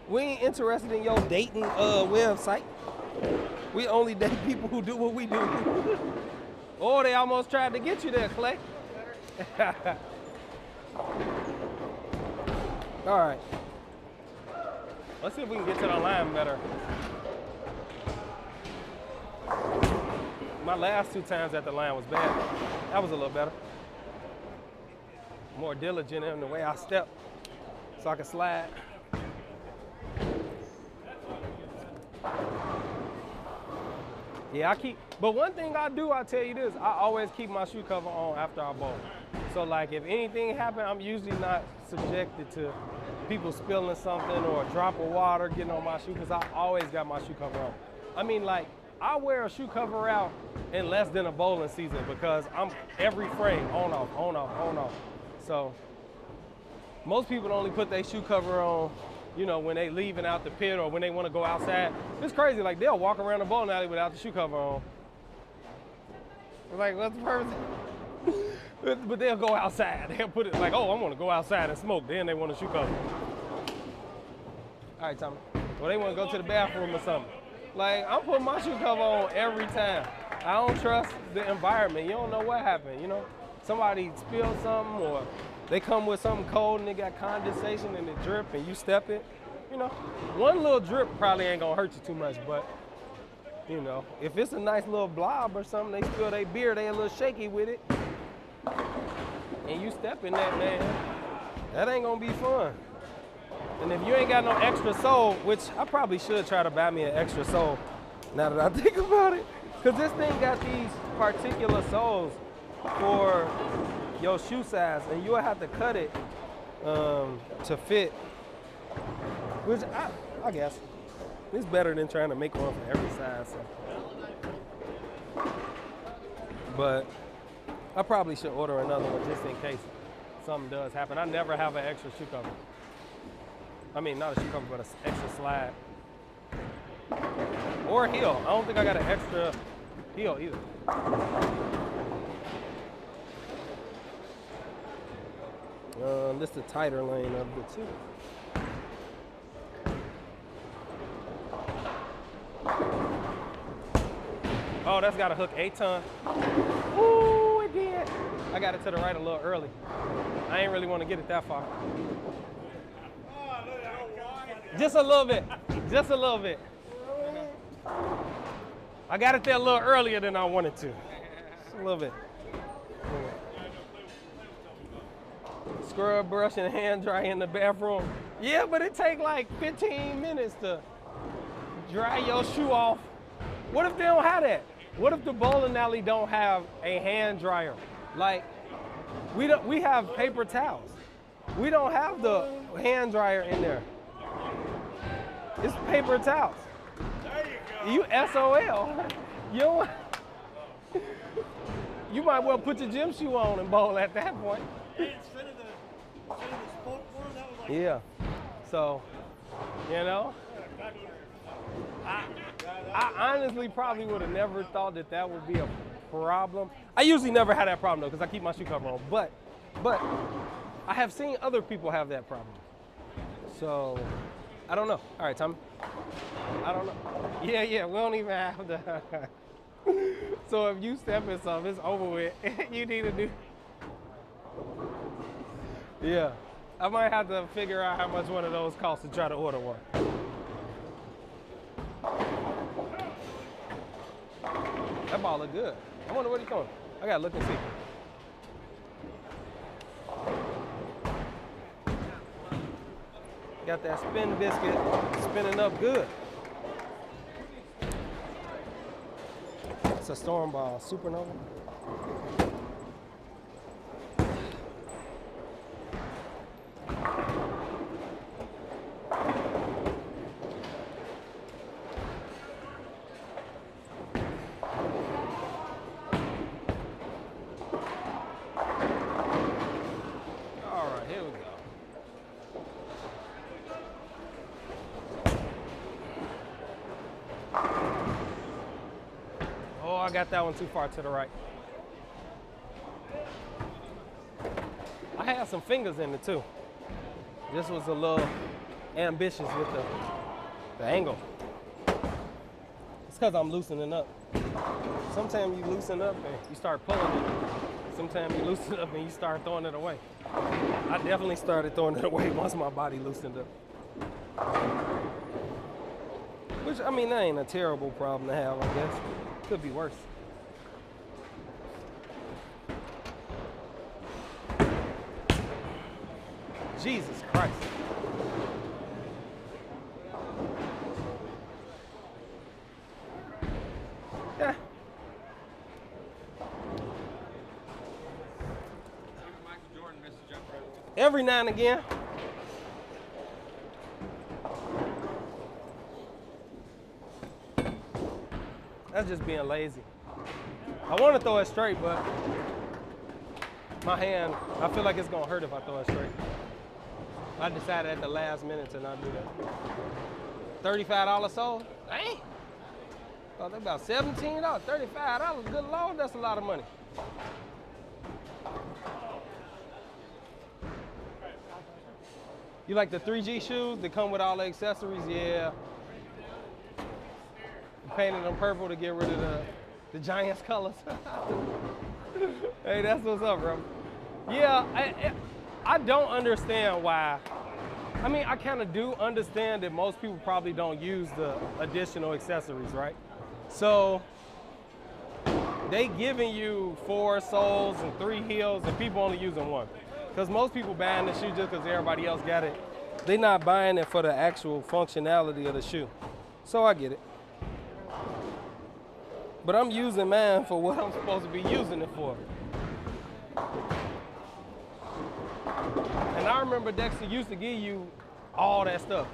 We ain't interested in your dating website. We only date people who do what we do. Oh, they almost tried to get you there, Clay. All right. Let's see if we can get to the line better. My last 2 times at the line was bad. That was a little better. More diligent in the way I step so I can slide. Yeah, but one thing I do, I'll tell you this, I always keep my shoe cover on after I bowl. So like if anything happens, I'm usually not subjected to people spilling something or a drop of water getting on my shoe because I always got my shoe cover on. I mean, like, I wear a shoe cover out in less than a bowling season because I'm every frame on, off, on, off, on, off. So most people only put their shoe cover on, you know, when they leaving out the pit or when they want to go outside. It's crazy, like they'll walk around the bowling alley without the shoe cover on. Like, what's the purpose? But they'll go outside. They'll put it like, oh, I want to go outside and smoke. Then they want a shoe cover. All right, Tommy. Or they want to go to the bathroom or something. Like, I'm putting my shoe cover on every time. I don't trust the environment. You don't know what happened, you know? Somebody spilled something or they come with something cold and they got condensation and it drip and you step it. You know, one little drip probably ain't gonna hurt you too much, but you know, if it's a nice little blob or something, they spill their beer, they a little shaky with it. And you step in that, man, that ain't gonna be fun. And if you ain't got no extra sole, which I probably should try to buy me an extra sole now that I think about it, because this thing got these particular soles for your shoe size, and you'll have to cut it to fit, which I guess it's better than trying to make one for every size. So. But I probably should order another one just in case something does happen. I never have an extra shoe cover. I mean, not a shoe cover, but an extra slide. Or a heel. I don't think I got an extra heel either. This is the tighter lane of the two. Oh, that's got a hook 8-ton. Ooh, it did. I got it to the right a little early. I ain't really want to get it that far. Just a little bit. Just a little bit. I got it there a little earlier than I wanted to. Just a little bit. Scrub brush and hand dry in the bathroom. Yeah, but it take like 15 minutes to dry your shoe off. What if they don't have that? What if the bowling alley don't have a hand dryer? Like, we have paper towels. We don't have the hand dryer in there. It's paper towels. There you go. You SOL. You might well put your gym shoe on and bowl at that point. Instead of the sport one, that was like. Yeah. So, you know, I honestly probably would have never thought that would be a problem. I usually never had that problem though, because I keep my shoe cover on. But I have seen other people have that problem. So, I don't know. All right, Tommy. I don't know. Yeah, we don't even have the. So if you step in something, it's over with. You need to do. Yeah. I might have to figure out how much one of those costs to try to order one. That ball look good. I wonder what he's doing. I gotta look and see. Got that spin biscuit spinning up good. It's a storm ball, supernova. I got that one too far to the right. I had some fingers in it too. This was a little ambitious with the angle. It's because I'm loosening up. Sometimes you loosen up and you start pulling it. Sometimes you loosen up and you start throwing it away. I definitely started throwing it away once my body loosened up. Which, I mean, that ain't a terrible problem to have, I guess. Could be worse. Jesus Christ. Yeah. Every now and again. That's just being lazy. I want to throw it straight, but my hand, I feel like it's gonna hurt if I throw it straight. I decided at the last minute to not do that. $35 sold? Dang. Oh, they're about $17, $35. Good Lord, that's a lot of money. You like the 3G shoes that come with all the accessories? Yeah. Painted them purple to get rid of the Giants colors. Hey, that's what's up, bro. Yeah, I don't understand why. I mean, I kind of do understand that most people probably don't use the additional accessories, right? So they giving you 4 soles and 3 heels and people only using 1. Because most people buying the shoe just because everybody else got it. They're not buying it for the actual functionality of the shoe. So I get it. But I'm using mine for what I'm supposed to be using it for. And I remember Dexter used to give you all that stuff.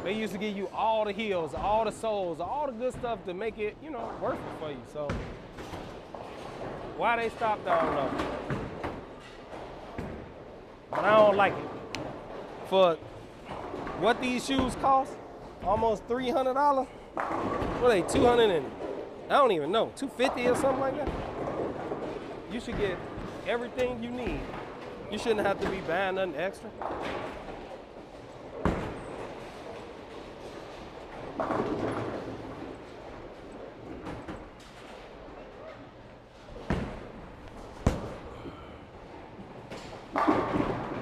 They used to give you all the heels, all the soles, all the good stuff to make it, you know, worth it for you. So why they stopped, I don't know. But I don't like it. For what these shoes cost, almost $300. What are they, 200 and, I don't even know, 250 or something like that? You should get everything you need. You shouldn't have to be buying nothing extra.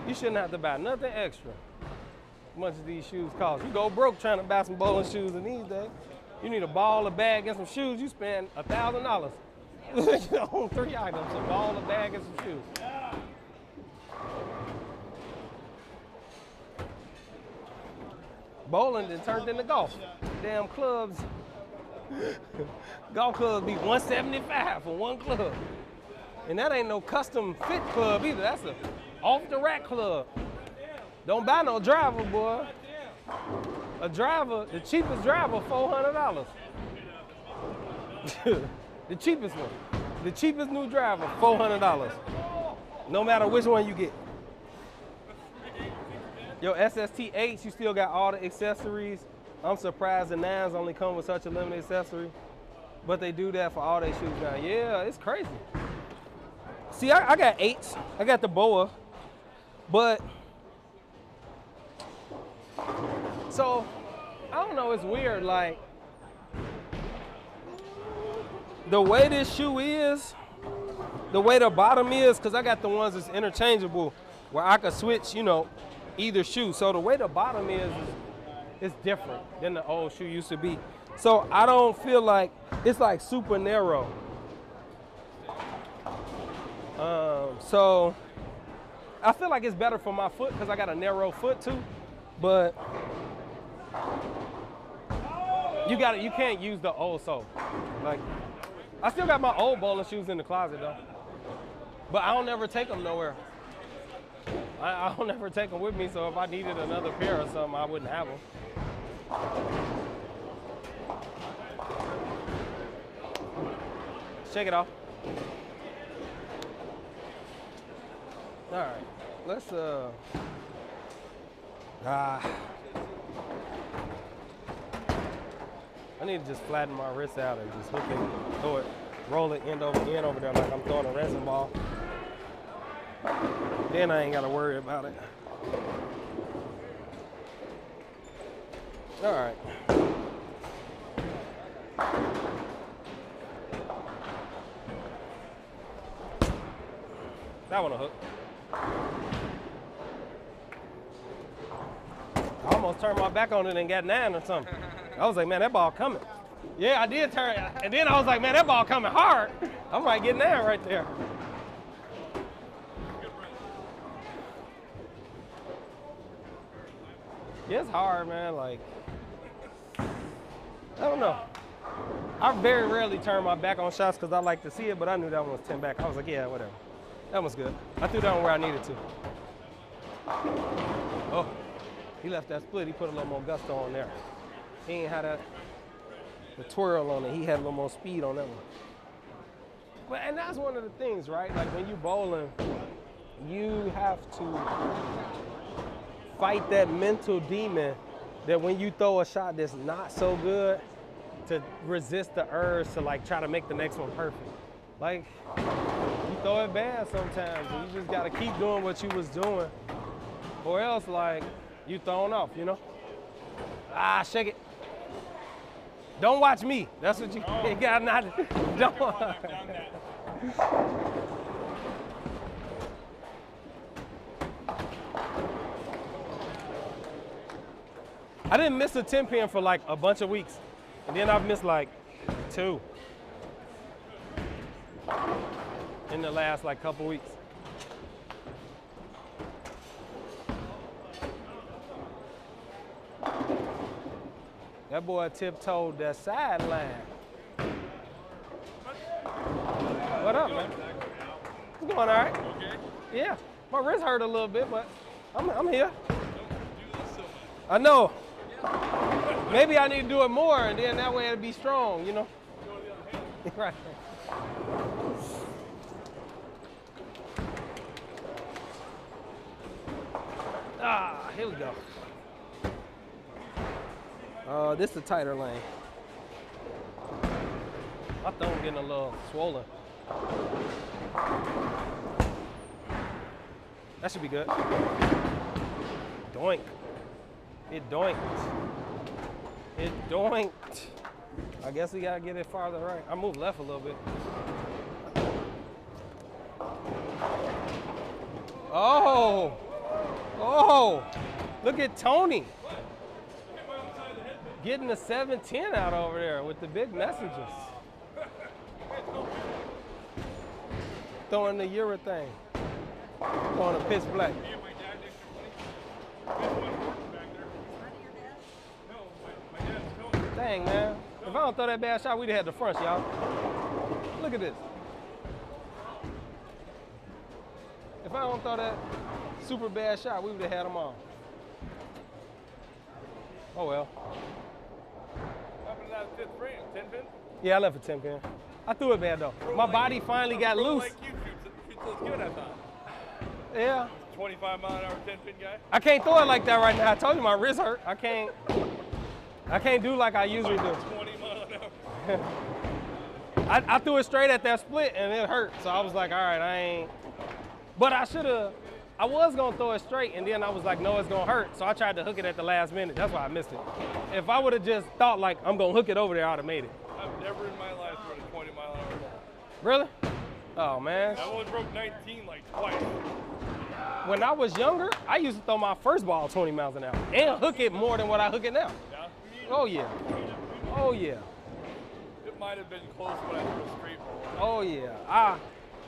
You shouldn't have to buy nothing extra. As much as these shoes cost. You go broke trying to buy some bowling shoes in these days. You need a ball, a bag, and some shoes. You spend $1,000 on 3 items: a ball, a bag, and some shoes. Bowling then turned into golf. Damn clubs. Golf clubs be $175 for one club. And that ain't no custom fit club either. That's a off the rack club. Don't buy no driver, boy. A driver, the cheapest driver, $400. The cheapest one. The cheapest new driver, $400. No matter which one you get. Your SST8, you still got all the accessories. I'm surprised the 9s only come with such a limited accessory. But they do that for all their shoes now. Yeah, it's crazy. See, I got 8s. I got the BOA. But, so, I don't know, it's weird. Like, the way this shoe is, the way the bottom is, because I got the ones that's interchangeable where I could switch, you know, either shoe. So the way the bottom is different than the old shoe used to be. So I don't feel like, it's like super narrow. So I feel like it's better for my foot because I got a narrow foot too. But you can't use the old sole. Like, I still got my old bowling shoes in the closet though. But I don't ever take them nowhere. I don't ever take them with me, so if I needed another pair or something, I wouldn't have them. Shake it off. All right, let's I need to just flatten my wrist out and just hook it, throw it, roll it end over there like I'm throwing a resin ball. Then I ain't gotta worry about it. All right. That one a hook. I almost turned my back on it and got 9 or something. I was like, man, that ball coming. Yeah, I did turn, and then I was like, man, that ball coming hard. I might get 9 right there. Yeah, it's hard, man. Like, I don't know. I very rarely turn my back on shots because I like to see it, but I knew that one was 10 back. I was like, yeah, whatever. That one's good. I threw that one where I needed to. Oh, he left that split. He put a little more gusto on there. He ain't had the twirl on it. He had a little more speed on that one. But, and that's one of the things, right? Like when you bowling, you have to fight that mental demon that when you throw a shot that's not so good, to resist the urge to like try to make the next one perfect. Like, you throw it bad sometimes and you just gotta keep doing what you was doing, or else like you thrown off, you know? Ah, shake it. Don't watch me. That's what you gotta not, don't. I didn't miss a 10 pin for like a bunch of weeks. And then I've missed like 2 in the last like couple weeks. That boy tiptoed that sideline. What up, man? It's going all right. Okay. Yeah, my wrist hurt a little bit, but I'm here. I know. Maybe I need to do it more, and then that way it'll be strong, you know? Right. Ah, here we go. This is a tighter lane. My thumb getting a little swollen. That should be good. Doink. It doinked. It doinked. I guess we gotta get it farther right. I moved left a little bit. Oh! Oh! Look at Tony. Getting the 710 out over there with the big messengers. Throwing the urethane. Throwing a pitch black. Dang, man. If I don't throw that bad shot, we'd have had the front, y'all. Look at this. If I don't throw that super bad shot, we would have had them all. Oh, well. What happened to that 5th frame? 10 pin? Yeah, I left a 10 pin. I threw it bad, though. My body finally got loose. Like you shoots good, I thought. Yeah. 25-mile-an-hour 10 pin guy? I can't throw it like that right now. I told you my wrist hurt. I can't do like I usually do. 20 miles an hour. I threw it straight at that split and it hurt. So I was like, all right, I ain't. But I was gonna throw it straight and then I was like, no, it's gonna hurt. So I tried to hook it at the last minute. That's why I missed it. If I would have just thought like, I'm gonna hook it over there, I'd have made it. I've never in my life thrown a 20-mile-an-hour ball. Really? Oh, man. I only broke 19 like twice. When I was younger, I used to throw my first ball 20 miles an hour and hook it more than what I hook it now. Yeah? Oh, yeah. Oh, yeah. It might have been close when I threw a straight ball. Oh, yeah.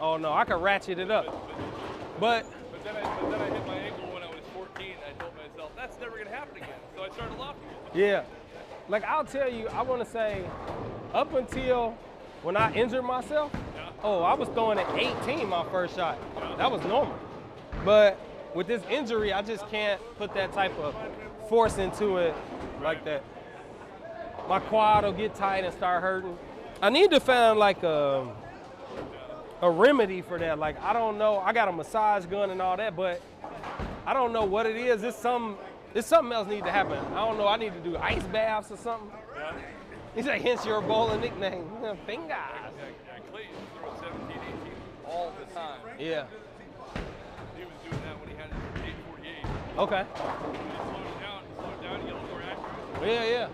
Oh, no, I could ratchet it up. But But then I hit my ankle when I was 14. I told myself, that's never going to happen again. So I started lofting it. yeah, like I'll tell you, I want to say up until when I injured myself, Yeah. oh, I was throwing at 18 my first shot. That was normal. But with this injury, I just can't put that type of force into it like that. My quad will get tight and start hurting. I need to find like a remedy for that. Like, I don't know, I got a massage gun and all that, but I don't know what it is. It's something else needs to happen. I don't know, I need to do ice baths or something. Yeah. He's like, hence your bowling nickname. Fingers. Yeah, Clayton throws 17, 18 all the time. Yeah. He was doing that when he had his 848. Okay. When he slowed it down, he got a little more accurate. Yeah, yeah.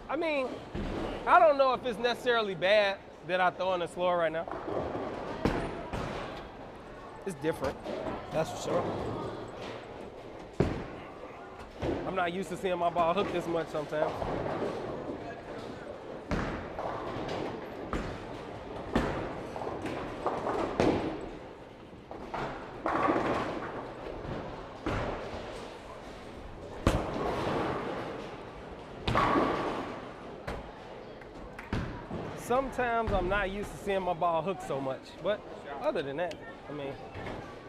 I mean, I don't know if it's necessarily bad that I throw in the slower right now. It's different, that's for sure. I'm not used to seeing my ball hook this much sometimes. Sometimes I'm not used to seeing my ball hook so much, but other than that, I mean,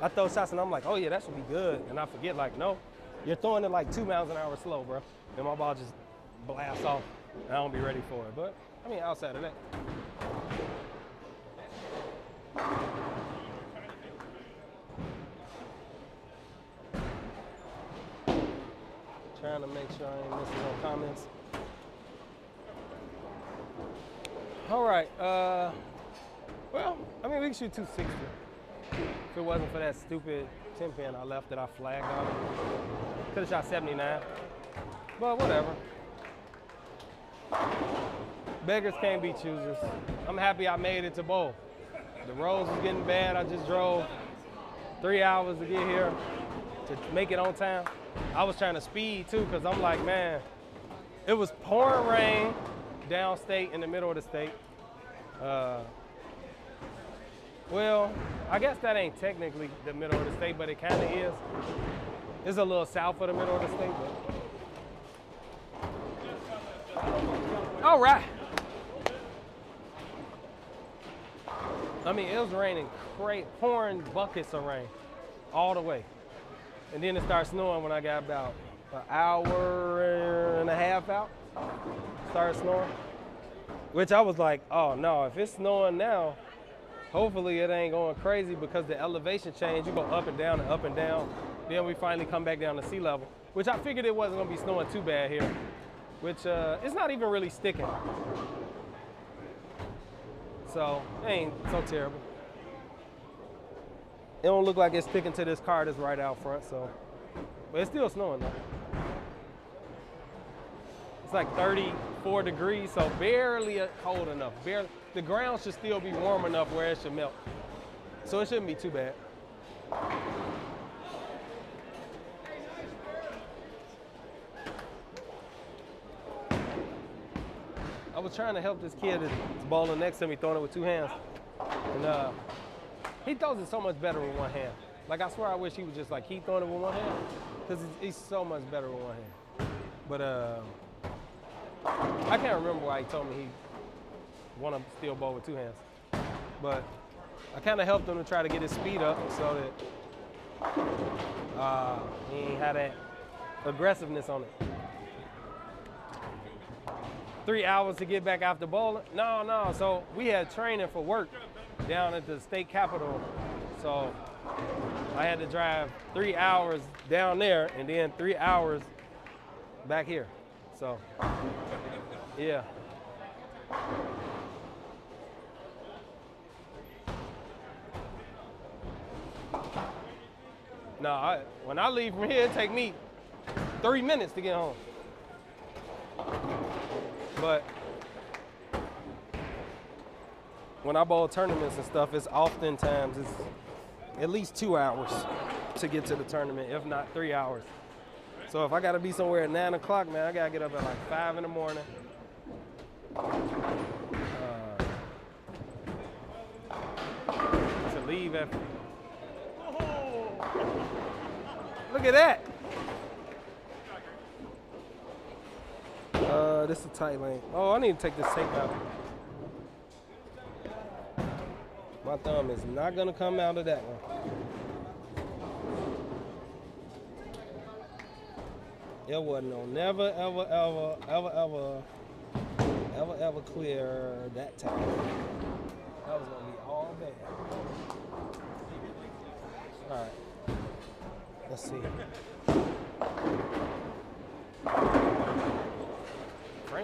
I throw shots and I'm like, oh yeah, that should be good. And I forget, like, no, you're throwing it like 2 miles an hour slow, bro. And my ball just blasts off and I don't be ready for it. But, I mean, outside of that. Trying to make sure I ain't missing no comments. All right, well, I mean, we can shoot 260. If it wasn't for that stupid 10 pin I left that I flagged on it. Could have shot 79, but whatever. Beggars can't be choosers. I'm happy I made it to bowl. The roads was getting bad. I just drove 3 hours to get here to make it on time. I was trying to speed too, because I'm like, man, it was pouring rain downstate in the middle of the state. Well, I guess that ain't technically the middle of the state, but it kind of is. It's a little south of the middle of the state, but. All right. I mean, it was raining pouring buckets of rain all the way. And then it started snowing when I got about an hour and a half out. Started snowing. Which I was like, oh no, if it's snowing now, hopefully it ain't going crazy, because the elevation change, you go up and down and up and down. Then we finally come back down to sea level, which I figured it wasn't gonna be snowing too bad here, which it's not even really sticking. So it ain't so terrible. It don't look like it's sticking to this car that's right out front, so, but it's still snowing though. It's like 34 degrees, so barely cold enough. Barely. The ground should still be warm enough where it should melt. So it shouldn't be too bad. I was trying to help this kid that's bowling next to me, throwing it with 2 hands. And he throws it so much better with 1 hand. Like, I swear I wish he was just like, keep throwing it with 1 hand, because he's so much better with 1 hand. But I can't remember why he told me he want to still bowl with 2 hands. But I kind of helped him to try to get his speed up so that he ain't had that aggressiveness on it. 3 hours to get back after bowling? No. So we had training for work down at the state capitol. So I had to drive 3 hours down there and then 3 hours back here. So, yeah. No, when I leave from here, it take me 3 minutes to get home. But when I bowl tournaments and stuff, it's oftentimes it's at least 2 hours to get to the tournament, if not 3 hours. So if I gotta be somewhere at 9 o'clock, man, I gotta get up at like 5 in the morning. To leave at. Look at that. This is a tight lane. Oh, I need to take this tape out. My thumb is not gonna come out of that one. It wasn't no never, ever clear that time. That was gonna be all day. All right, let's see.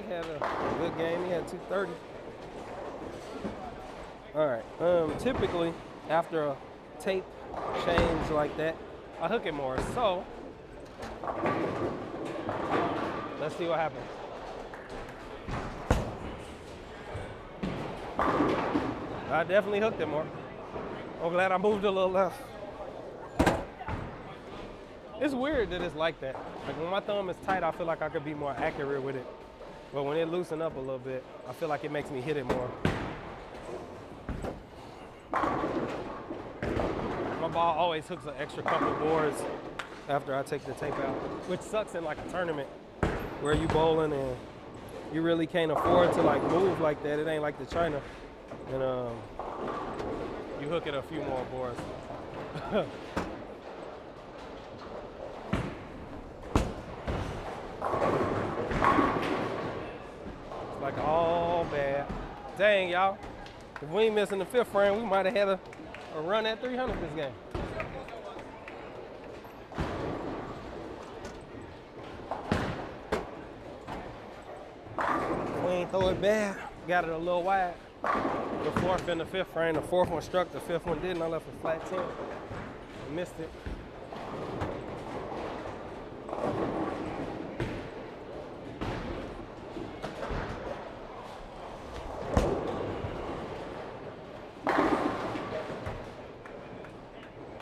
had a good game. He had 230. All right. Typically, after a tape change like that, I hook it more. So, let's see what happens. I definitely hooked it more. I'm glad I moved a little left. It's weird that it's like that. Like when my thumb is tight, I feel like I could be more accurate with it. But when it loosen up a little bit, I feel like it makes me hit it more. My ball always hooks an extra couple boards after I take the tape out, which sucks in like a tournament where you bowling and you really can't afford to like move like that. It ain't like the China. And you hook it a few more boards. It's like all bad. Dang, y'all. If we ain't missing the fifth frame, we might have had a run at 300 this game. We ain't throw it bad. Got it a little wide. The fourth and the fifth frame. The fourth one struck, the fifth one didn't. I left a flat 10. I missed it.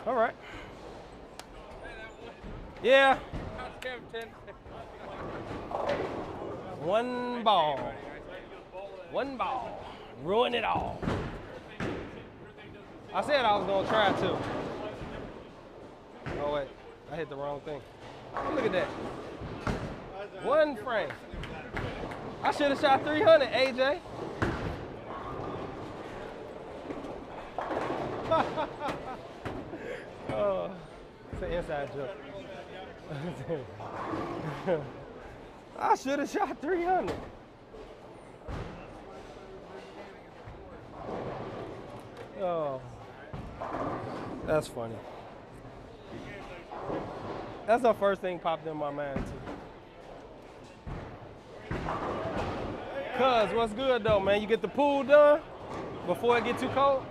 All right. Yeah. One ball. One ball. Ruin it all. I said I was gonna try too. Oh wait, I hit the wrong thing. Look at that. One frame. I should have shot 300, AJ. Oh, it's an inside joke. I should have shot 300. Oh, that's funny. That's the first thing popped in my mind too. Cuz, what's good though, man? You get the pool done before it get too cold?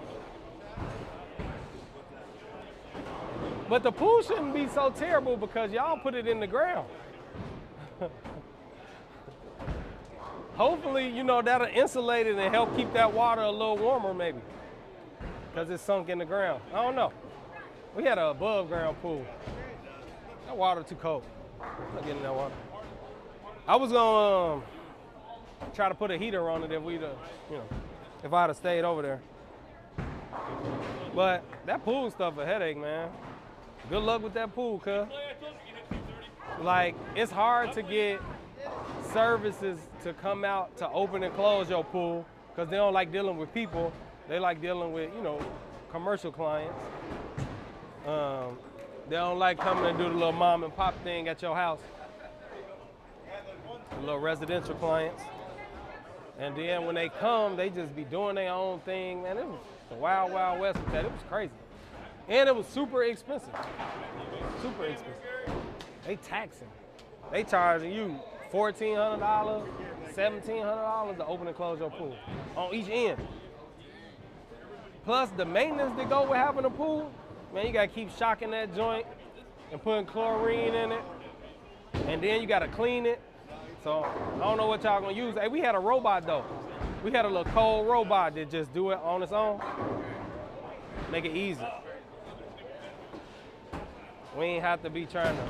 But the pool shouldn't be so terrible because y'all put it in the ground. Hopefully, you know, that'll insulate it and help keep that water a little warmer maybe. Because it's sunk in the ground. I don't know. We had an above ground pool. That water too cold. I'm not getting that water. I was gonna try to put a heater on it if we'd, if I'd have stayed over there. But that pool stuff a headache, man. Good luck with that pool, cuz. Like, it's hard to get services to come out to open and close your pool because they don't like dealing with people. They like dealing with, commercial clients. They don't like coming and do the little mom and pop thing at your house. The little residential clients. And then when they come, they just be doing their own thing. Man, it was the wild, wild west with that. It was crazy. And it was super expensive. Super expensive. They taxing. They charging you $1,400, $1,700 to open and close your pool on each end. Plus the maintenance that go with having a pool, man, you gotta keep shocking that joint and putting chlorine in it. And then you gotta clean it. So I don't know what y'all gonna use. Hey, we had a robot though. We had a little cold robot that just do it on its own. Make it easy. We ain't have to be trying to.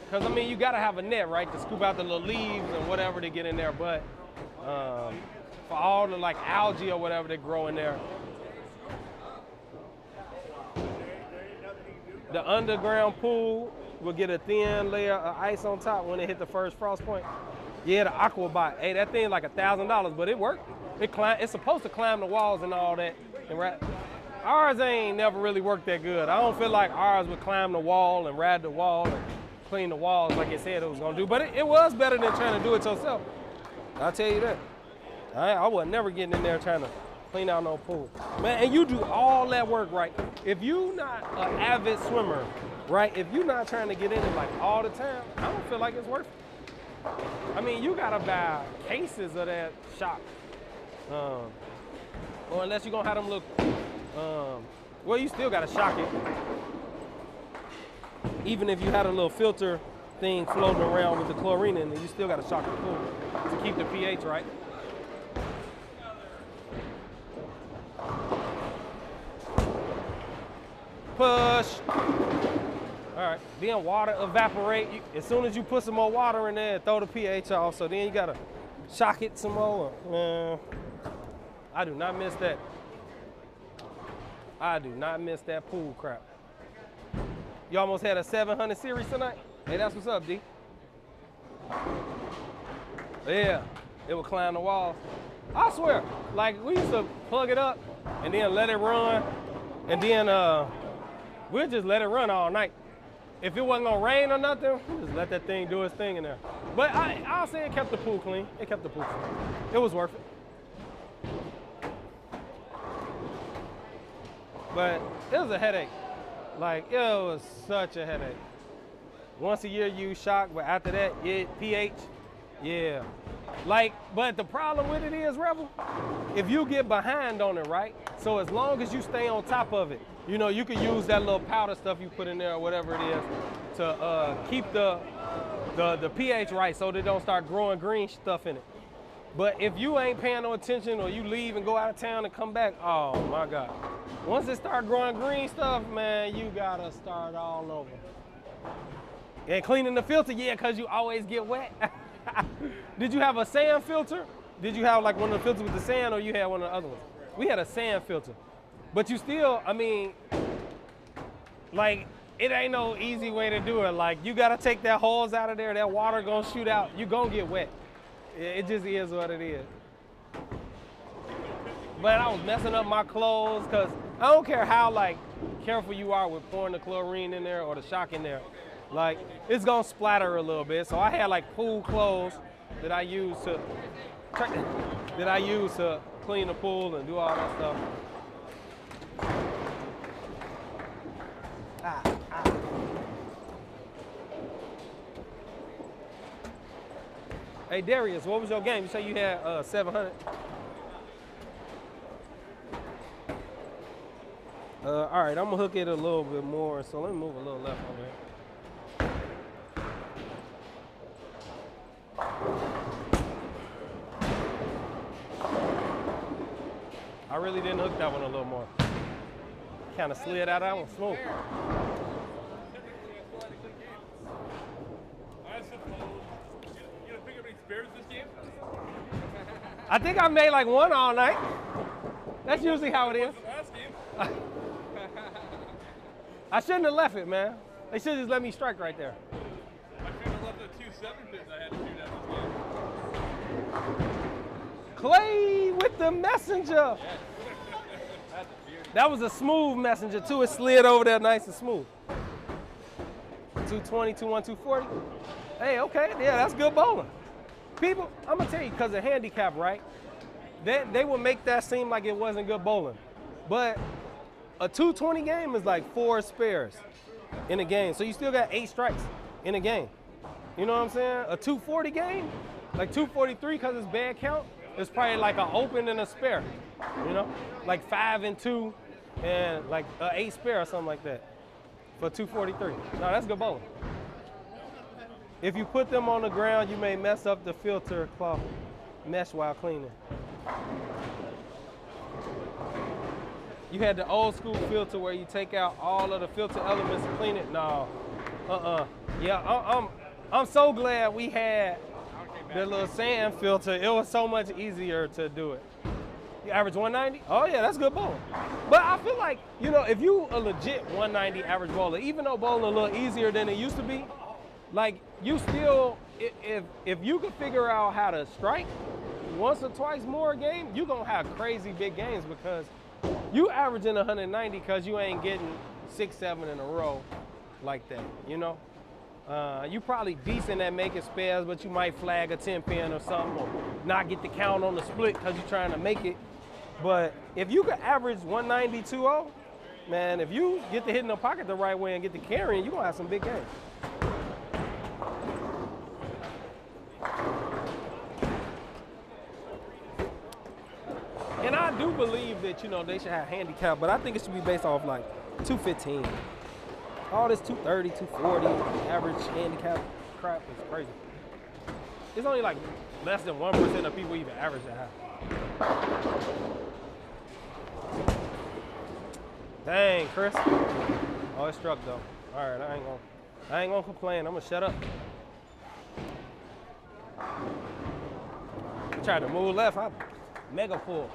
Cause I mean, you gotta have a net, right? To scoop out the little leaves and whatever to get in there. But for all the like algae or whatever that grow in there, the underground pool will get a thin layer of ice on top when it hit the first frost point. Yeah, the Aquabot. Hey, that thing like $1,000, but it worked. It's supposed to climb the walls and all that. And ours ain't never really worked that good. I don't feel like ours would climb the wall and ride the wall and clean the walls like it said it was gonna do. But it was better than trying to do it yourself. I'll tell you that. I was never getting in there trying to clean out no pool. Man, and you do all that work, right? If you not an avid swimmer, right? If you're not trying to get in it like all the time, I don't feel like it's worth it. I mean, you gotta buy cases of that shock. Or unless you're gonna have them look, well, you still gotta shock it. Even if you had a little filter thing floating around with the chlorine in it, you still gotta shock the pool to keep the pH right. Push. All right, then water evaporate. As soon as you put some more water in there, throw the pH off. So then you gotta shock it some more. Man, I do not miss that. I do not miss that pool crap. You almost had a 700 series tonight? Hey, that's what's up, D. Yeah, it would climb the walls. I swear, like we used to plug it up and then let it run, and then we'll just let it run all night. If it wasn't gonna rain or nothing, we'll just let that thing do its thing in there. But I'll say it kept the pool clean. It kept the pool clean. It was worth it. But it was a headache. Like, it was such a headache. Once a year you shock, but after that, pH, yeah. Like, but the problem with it is, Rebel, if you get behind on it, right? So as long as you stay on top of it, you know, you can use that little powder stuff you put in there or whatever it is to keep the pH right so they don't start growing green stuff in it. But if you ain't paying no attention or you leave and go out of town and come back, oh my God. Once it start growing green stuff, man, you gotta start all over. And cleaning the filter, yeah, cause you always get wet. Did you have a sand filter? Did you have like one of the filters with the sand or you had one of the other ones? We had a sand filter. But you still, I mean, like, it ain't no easy way to do it. Like, you gotta take that hose out of there, that water gonna shoot out, you gonna get wet. It just is what it is. But I was messing up my clothes because I don't care how like careful you are with pouring the chlorine in there or the shock in there. Like, it's gonna splatter a little bit. So I had like pool clothes that I use to clean the pool and do all that stuff. Hey Darius, what was your game? You say you had 700. All right, I'm gonna hook it a little bit more. So let me move a little left on there. I really didn't hook that one a little more. Kind of slid out that one smooth. I think I made like one all night. That's usually how it is. I shouldn't have left it, man. They should just let me strike right there. I should have left the 2-7 pins I had to shoot at this game. Clay with the messenger. That was a smooth messenger too. It slid over there nice and smooth. 220, 2-1, 240. Hey, okay, yeah, that's good bowling. People, I'm gonna tell you, because of handicap, right? They will make that seem like it wasn't good bowling. But a 220 game is like 4 spares in a game. So you still got 8 strikes in a game. You know what I'm saying? A 240 game, like 243 because it's bad count, it's probably like an open and a spare. You know? Like 5 and 2 and like an 8 spare or something like that for 243. No, that's good bowling. If you put them on the ground, you may mess up the filter cloth mesh while cleaning. You had the old school filter where you take out all of the filter elements and clean it. No, Yeah, I'm so glad we had the little sand filter. It was so much easier to do it. You average 190? Oh yeah, that's good bowling. But I feel like, you know, if you a legit 190 average bowler, even though bowling a little easier than it used to be, like you still, if you can figure out how to strike once or twice more a game, you're gonna have crazy big games because you averaging 190 because you ain't getting 6, 7 in a row like that, you know? You probably decent at making spares, but you might flag a 10 pin or something, or not get the count on the split because you're trying to make it. But if you could average 190, 2-0, man, if you get to hitting the pocket the right way and get the carrying, you're gonna have some big games. do believe that, you know, they should have handicap, but I think it should be based off like 215. All this 230, 240 average handicap crap is crazy. It's only like less than 1% of people even average that high. Dang, Chris. Oh, it struck though. All right, I ain't gonna complain. I'm gonna shut up. I tried to move left. I mega pull.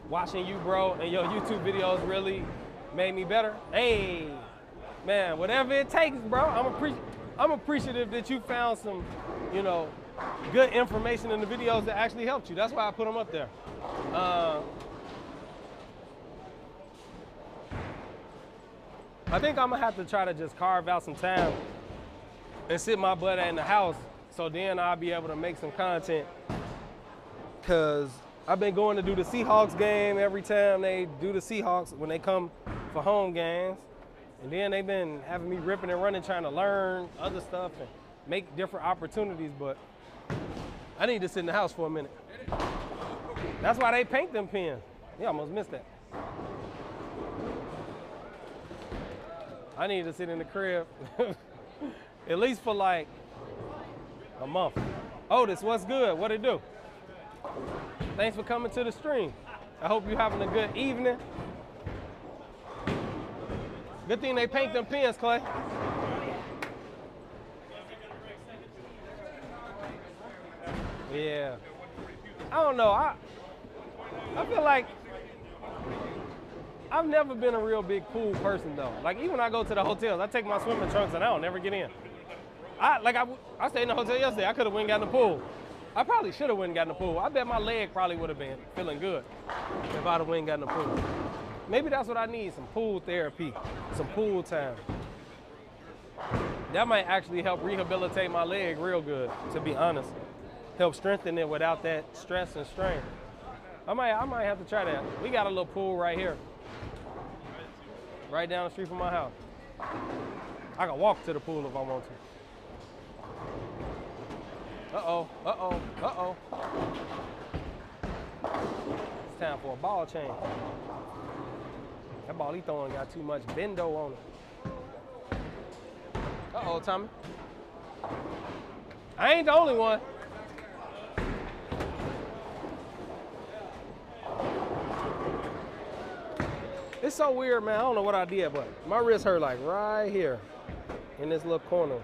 Watching you, bro, and your YouTube videos really made me better. Hey, man, whatever it takes, bro. I'm appreciative that you found some, you know, good information in the videos that actually helped you. That's why I put them up there. I think I'm gonna have to try to just carve out some time and sit my butt in the house, so then I'll be able to make some content. Cause I've been going to do the Seahawks game every time they do the Seahawks when they come for home games. And then they've been having me ripping and running, trying to learn other stuff and make different opportunities, but I need to sit in the house for a minute. That's why they paint them pins. You almost missed that. I need to sit in the crib at least for like a month. Otis, what's good? What it do? Thanks for coming to the stream. I hope you're having a good evening. Good thing they paint them pins, Clay. Yeah. I don't know. I feel like I've never been a real big pool person though. Like even when I go to the hotels, I take my swimming trunks and I don't never get in. I stayed in the hotel yesterday. I could have went and got in the pool. I probably should have went and got in the pool. I bet my leg probably would have been feeling good if I'd have went and got in the pool. Maybe that's what I need, some pool therapy, some pool time. That might actually help rehabilitate my leg real good, to be honest. Help strengthen it without that stress and strain. I might have to try that. We got a little pool right here, right down the street from my house. I can walk to the pool if I want to. Uh-oh, uh-oh, uh-oh. It's time for a ball change. That ball he throwing got too much bendo on it. Uh-oh, Tommy. I ain't the only one. It's so weird, man. I don't know what I did, but my wrist hurt like right here in this little corner.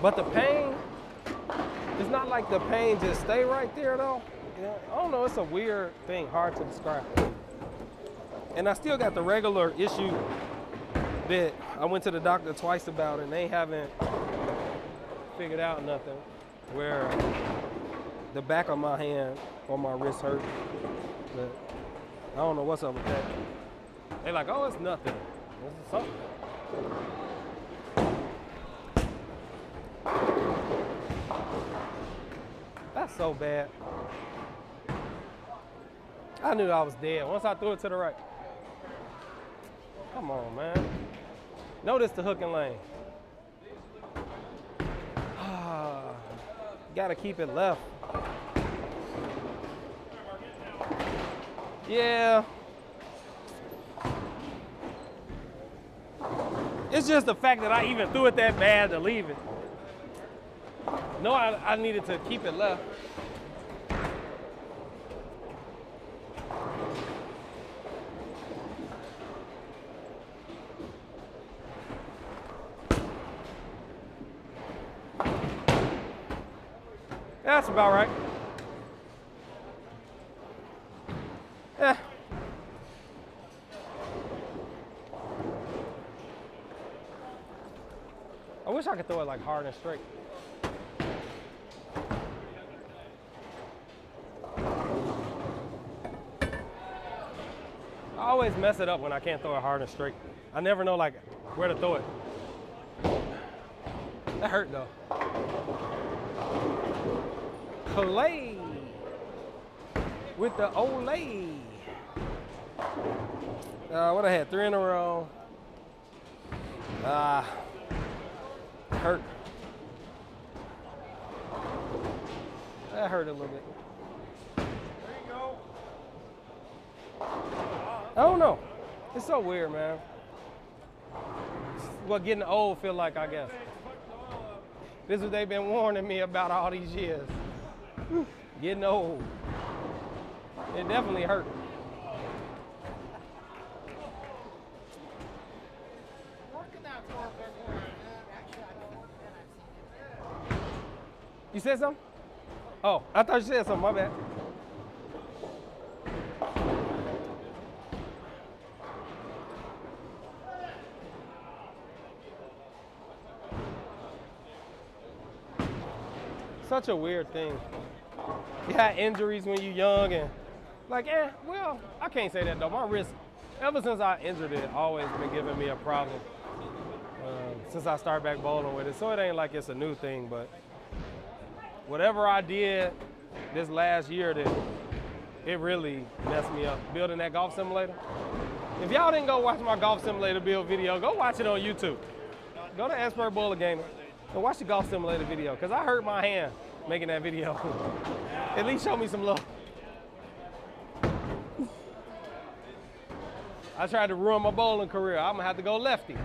But the pain, it's not like the pain just stay right there though. Yeah, I don't know, it's a weird thing, hard to describe. And I still got the regular issue that I went to the doctor twice about and they haven't figured out nothing, where the back of my hand or my wrist hurt. But I don't know what's up with that. They like, oh, it's nothing. It's something. That's so bad. I knew I was dead once I threw it to the right. Come on, man. Notice the hook and lane. Gotta keep it left. Yeah. It's just the fact that I even threw it that bad to leave it. No, I needed to keep it left. That's about right. Yeah. I wish I could throw it like hard and straight. I always mess it up when I can't throw it hard and straight. I never know like where to throw it. That hurt though. Clay. with the Olay. What I had, 3 in a row. Hurt. That hurt a little bit. There you go. I don't know. It's so weird, man. It's what getting old feel like, I guess. This is what they've been warning me about all these years. Getting old. It definitely hurt. You said something? Oh, I thought you said something, my bad. Such a weird thing. You had injuries when you're young and like, well, I can't say that though. My wrist, ever since I injured it, always been giving me a problem. Since I started back bowling with it. So it ain't like it's a new thing, but whatever I did this last year, that it really messed me up. Building that golf simulator. If y'all didn't go watch my golf simulator build video, go watch it on YouTube. Go to Expert Bowler Gaming and watch the golf simulator video, because I hurt my hand making that video. At least show me some love. I tried to ruin my bowling career. I'm gonna have to go lefty.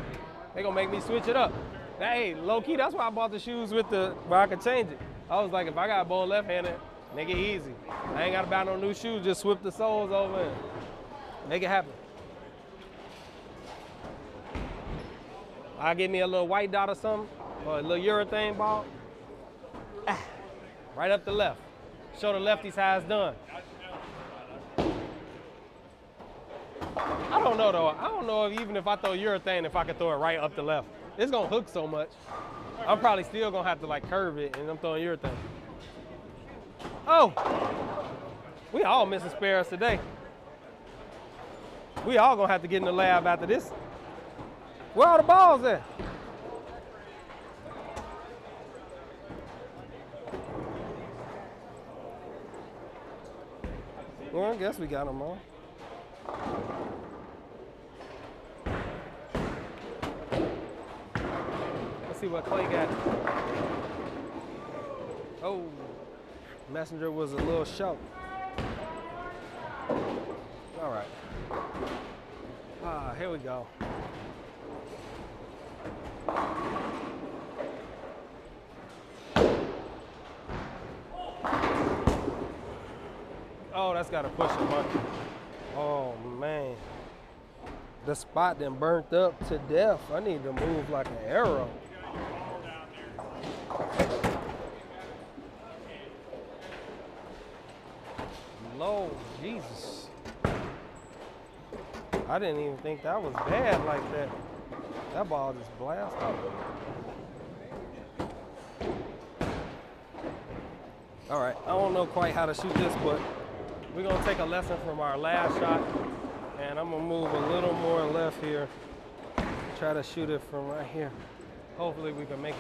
They gonna make me switch it up. Hey, low key, that's why I bought the shoes with where I could change it. I was like, if I got bowl left-handed, make it easy. I ain't gotta buy no new shoes, just swip the soles over and make it happen. I get me a little white dot or something, or a little urethane ball. Right up the left. Show the lefties how it's done. I don't know though. I don't know if even if I throw urethane, if I can throw it right up the left. It's gonna hook so much. I'm probably still gonna have to like curve it, and I'm throwing urethane. Oh, we all missing spares today. We all gonna have to get in the lab after this. Where are the balls at? Well, I guess we got them all. Let's see what Clay got. Oh, Messenger was a little short. All right. Here we go. Oh, that's got to push a button. Oh, man. The spot then burnt up to death. I need to move like an arrow. Lord Jesus. I didn't even think that was bad like that. That ball just blasted off. All right, I don't know quite how to shoot this, but we're gonna take a lesson from our last shot, and I'm gonna move a little more left here. Try to shoot it from right here. Hopefully we can make it.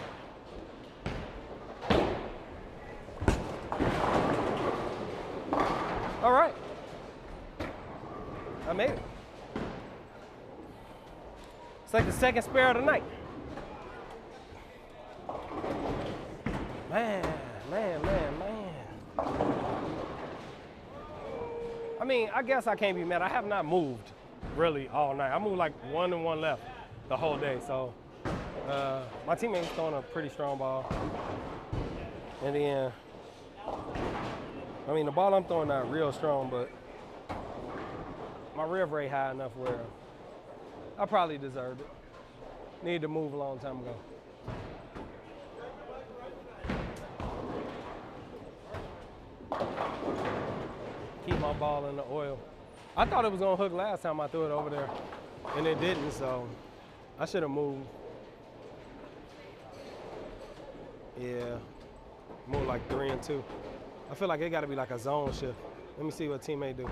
All right, I made it. It's like the second spare of the night. Man. I mean, I guess I can't be mad. I have not moved really all night. I moved like 1 and 1 left the whole day. So my teammate's throwing a pretty strong ball. And then, I mean, the ball I'm throwing not real strong, but my rev rate high enough where I probably deserved it. Needed to move a long time ago. Keep my ball in the oil. I thought it was gonna hook last time I threw it over there, and it didn't, so I should have moved. Yeah, moved like 3 and 2. I feel like it gotta be like a zone shift. Let me see what teammate do.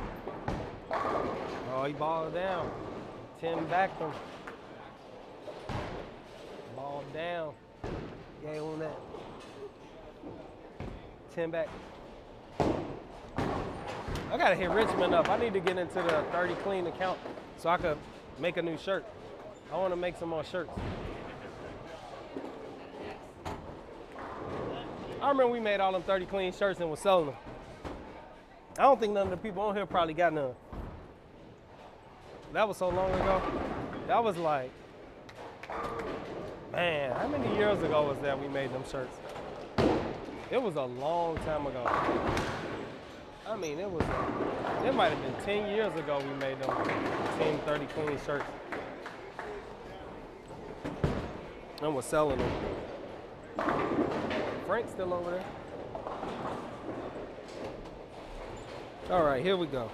Oh, he balled down. 10 backed him. Ball down. Yeah, on that. 10 back. I gotta hit Richmond up. I need to get into the 30 clean account so I could make a new shirt. I want to make some more shirts. I remember we made all them 30 clean shirts and was selling them. I don't think none of the people on here probably got none. That was so long ago. That was like, man, how many years ago was that we made them shirts? It was a long time ago. I mean, it might have been 10 years ago we made them Team 30 clean shirts. And was selling them. Frank's still over there. All right, here we go.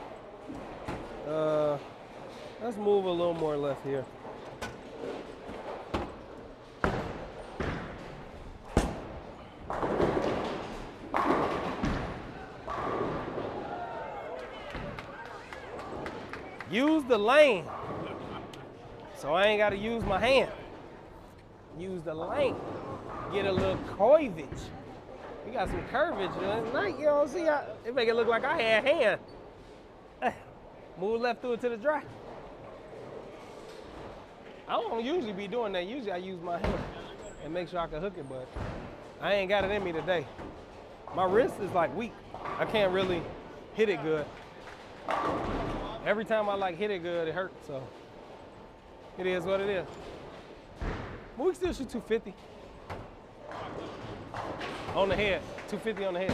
Let's move a little more left here. Use the lane. So I ain't got to use my hand. Use the lane. Get a little curvage. We got some curvage tonight. You know, see how it make it look like I had hand. Move left through it to the dry. I don't usually be doing that. Usually I use my hand and make sure I can hook it, but I ain't got it in me today. My wrist is like weak. I can't really hit it good. Every time I like hit it good, it hurts, so it is what it is. But we can still shoot 250. On the head, 250 on the head.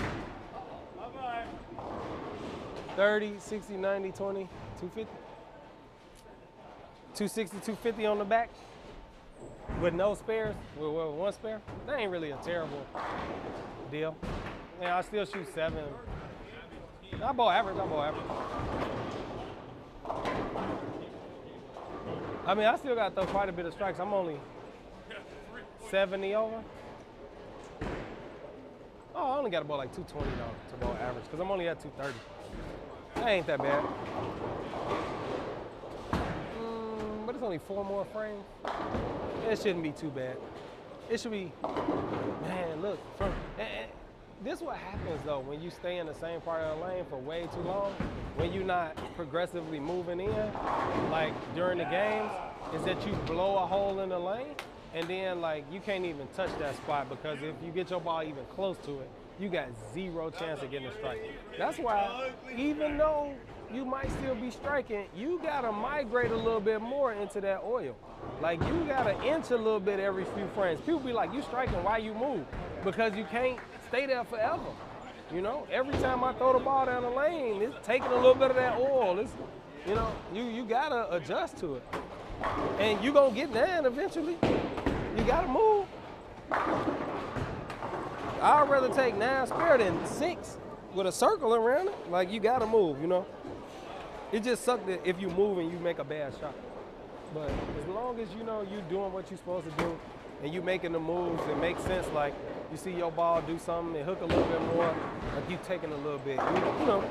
30, 60, 90, 20, 250. 260, 250 on the back with no spares, with one spare. That ain't really a terrible deal. Yeah, I still shoot 7. I bought average. I mean, I still got to throw quite a bit of strikes. I'm only 70 over. Oh, I only got about like 220 though to ball average because I'm only at 230. That ain't that bad. But it's only 4 more frames. It shouldn't be too bad. It should be, man, look. This is what happens though when you stay in the same part of the lane for way too long, when you're not progressively moving in, like during the games, is that you blow a hole in the lane and then like you can't even touch that spot because if you get your ball even close to it, you got 0 chance of getting a strike. That's why even though you might still be striking, you gotta migrate a little bit more into that oil. Like you gotta inch a little bit every few frames. People be like, you striking, why you move? Because you can't stay there forever. You know, every time I throw the ball down the lane, it's taking a little bit of that oil. It's, you know, you gotta adjust to it. And you gonna get down eventually. You gotta move. I'd rather take 9 spare than 6 with a circle around it. Like you gotta move, you know. It just sucks that if you move and you make a bad shot. But as long as you know you doing what you're supposed to do and you making the moves, it makes sense. Like you see your ball do something and hook a little bit more, like you taking a little bit. You know,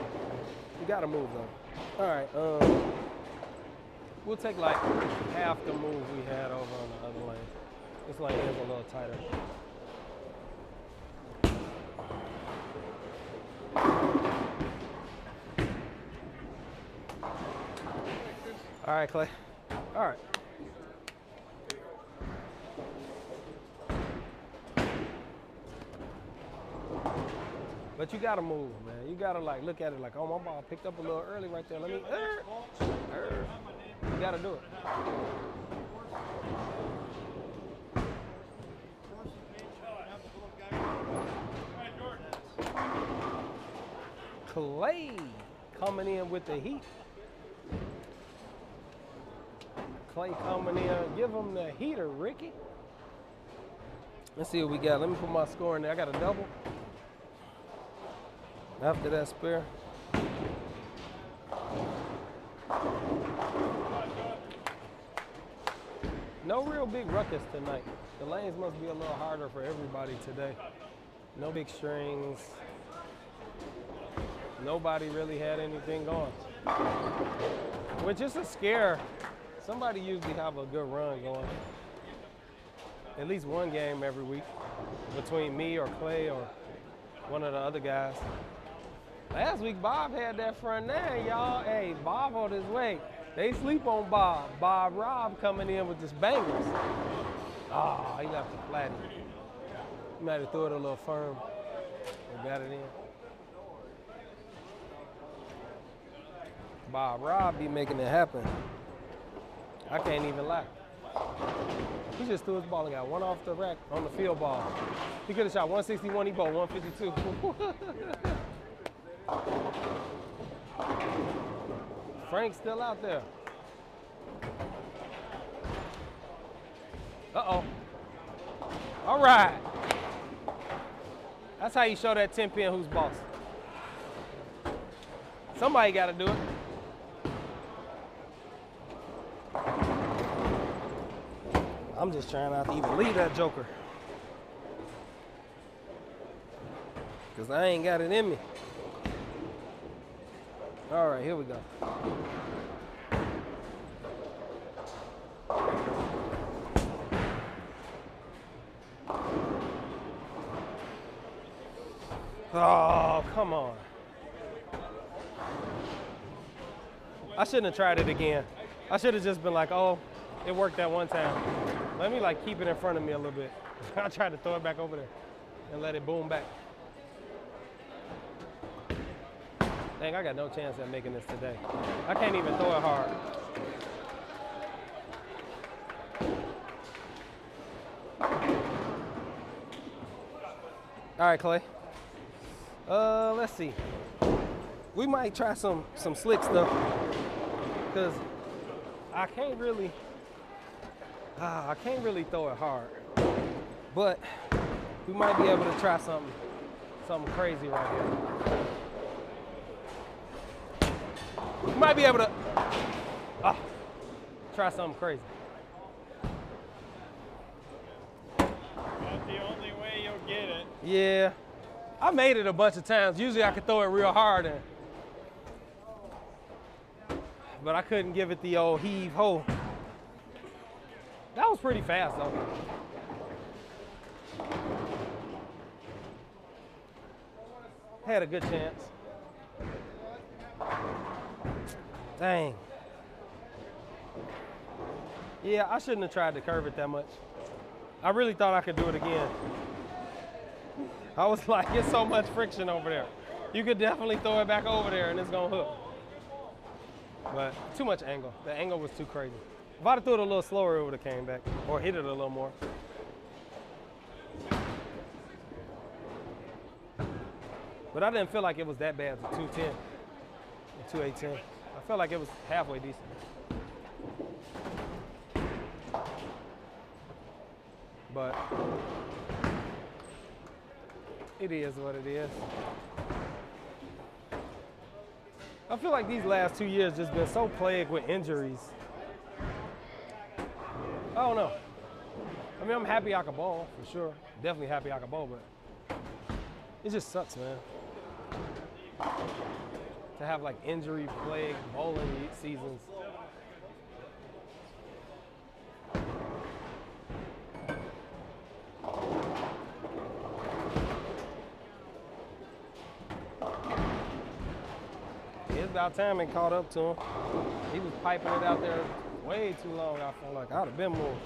you gotta move though. All right, we'll take like half the move we had over on the other lane. This lane is a little tighter. All right, Clay. All right. But you gotta move, man. You gotta like look at it like, oh, my ball picked up a little early right there. Let me, you gotta do it. Clay coming in with the heat. Clay coming in. Give him the heater, Ricky. Let's see what we got. Let me put my score in there. I got a double. After that spare. No real big ruckus tonight. The lanes must be a little harder for everybody today. No big strings. Nobody really had anything going. Which is a scare. Somebody usually have a good run going. At least one game every week between me or Clay or one of the other guys. Last week, Bob had that front nine, y'all. Hey, Bob on his way. They sleep on Bob. Bob Rob coming in with this bangers. Ah, he left it flat. He might have threw it a little firm and got it in. Bob Rob be making it happen. I can't even lie. He just threw his ball and got one off the rack on the field ball. He could have shot 161, he bowled 152. Frank's still out there. Uh-oh. All right. That's how you show that 10-pin who's boss. Somebody got to do it. I'm just trying not to even leave that joker. Because I ain't got it in me. All right, here we go. Oh, come on. I shouldn't have tried it again. I should have just been like, oh, it worked that one time. Let me like keep it in front of me a little bit. I tried to throw it back over there and let it boom back. Dang, I got no chance at making this today. I can't even throw it hard. All right, Clay. Let's see. We might try some slick stuff because I can't really throw it hard. But we might be able to try something crazy right here. We might be able to try something crazy. That's the only way you'll get it. Yeah, I made it a bunch of times. Usually I could throw it real hard, but I couldn't give it the old heave-ho. That was pretty fast though. Had a good chance. Dang. Yeah, I shouldn't have tried to curve it that much. I really thought I could do it again. I was like, it's so much friction over there. You could definitely throw it back over there and it's gonna hook. But too much angle. The angle was too crazy. If I'd have threw it a little slower, it would have came back or hit it a little more. But I didn't feel like it was that bad to 210 and 218. I felt like it was halfway decent. But it is what it is. I feel like these last 2 years just been so plagued with injuries. I don't know. I mean, I'm happy I could bowl, for sure. Definitely happy I could bowl, but it just sucks, man. To have like injury plagued bowling seasons. It's about time it caught up to him. He was piping it out there way too long. I felt like I'd have been more.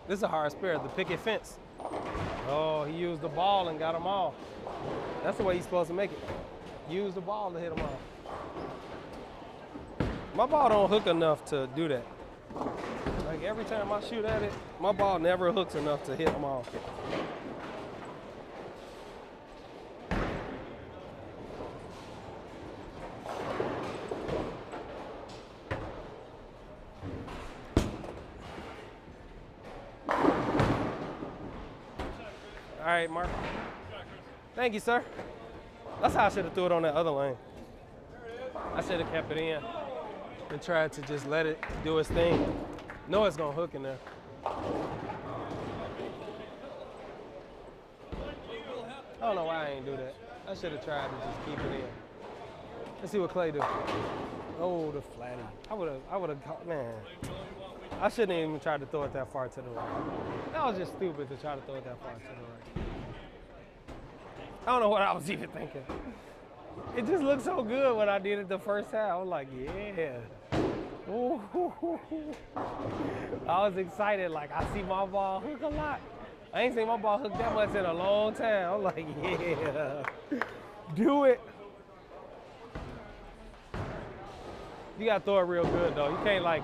This is a hard spare, the picket fence. Oh, he used the ball and got them all. That's the way he's supposed to make it. Use the ball to hit them all. My ball don't hook enough to do that. Like every time I shoot at it, my ball never hooks enough to hit them all. All right, Mark. Thank you, sir. That's how I should have threw it on that other lane. I should have kept it in and tried to just let it do its thing. Know it's gonna hook in there. I don't know why I ain't do that. I should have tried to just keep it in. Let's see what Clay do. Oh, the flatty. I would have, man. I shouldn't even try to throw it that far to the right. That was just stupid to try to throw it that far to the right. I don't know what I was even thinking. It just looked so good when I did it the first time. I was like, yeah. Ooh. I was excited, like I see my ball hook a lot. I ain't seen my ball hook that much in a long time. I'm like, yeah, do it. You gotta throw it real good though. You can't like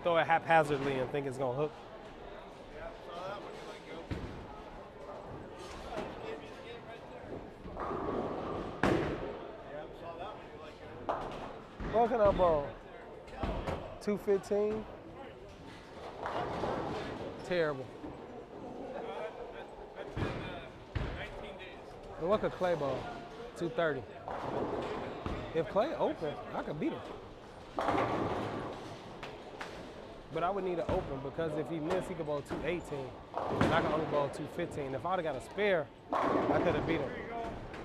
throw it haphazardly and think it's gonna hook. What can I borrow? 215. Terrible. That's in 19 days. And what could Clay ball? 230. If Clay open, I could beat him. But I would need an open because if he missed, he could bowl 218. And I can only bowl 215. If I'd have got a spare, I could have beat him.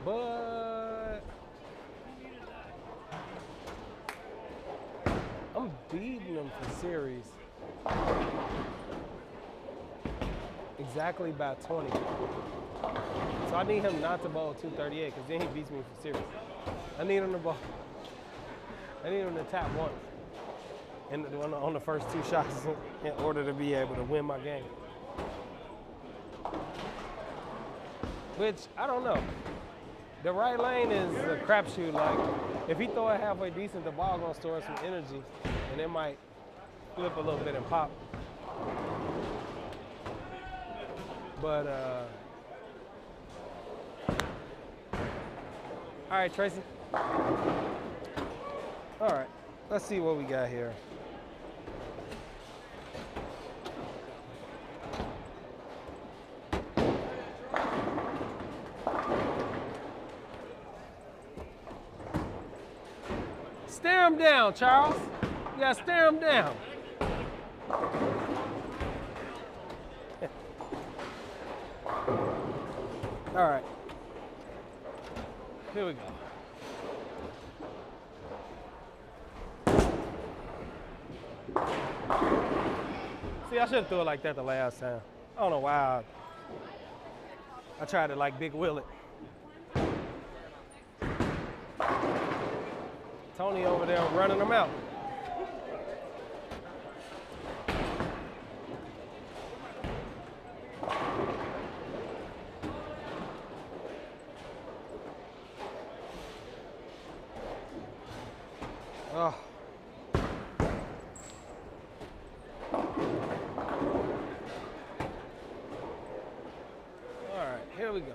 But I'm beating him for series. Exactly by 20. So I need him not to bowl 238 because then he beats me for series. I need him to bowl. I need him to tap once on the first two shots in order to be able to win my game. Which, I don't know. The right lane is a crapshoot. Like, if he throw it halfway decent, the ball gonna store some energy and it might flip a little bit and pop. But, all right, Tracy. All right, let's see what we got here. Stare him down, Charles. You gotta stare him down. All right, here we go. See, I should have threw it like that the last time. I don't know why I tried to like big wheel it. Tony over there running them out. Oh. All right, here we go.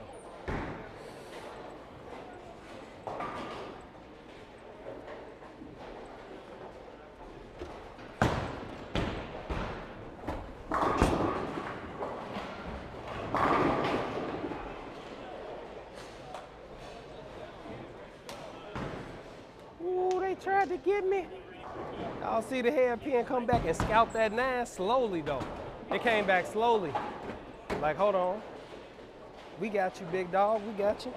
Ooh, they tried to get me. Y'all see the hairpin come back and scalp that 9 slowly though. It came back slowly. Like, hold on. We got you, big dog. We got you.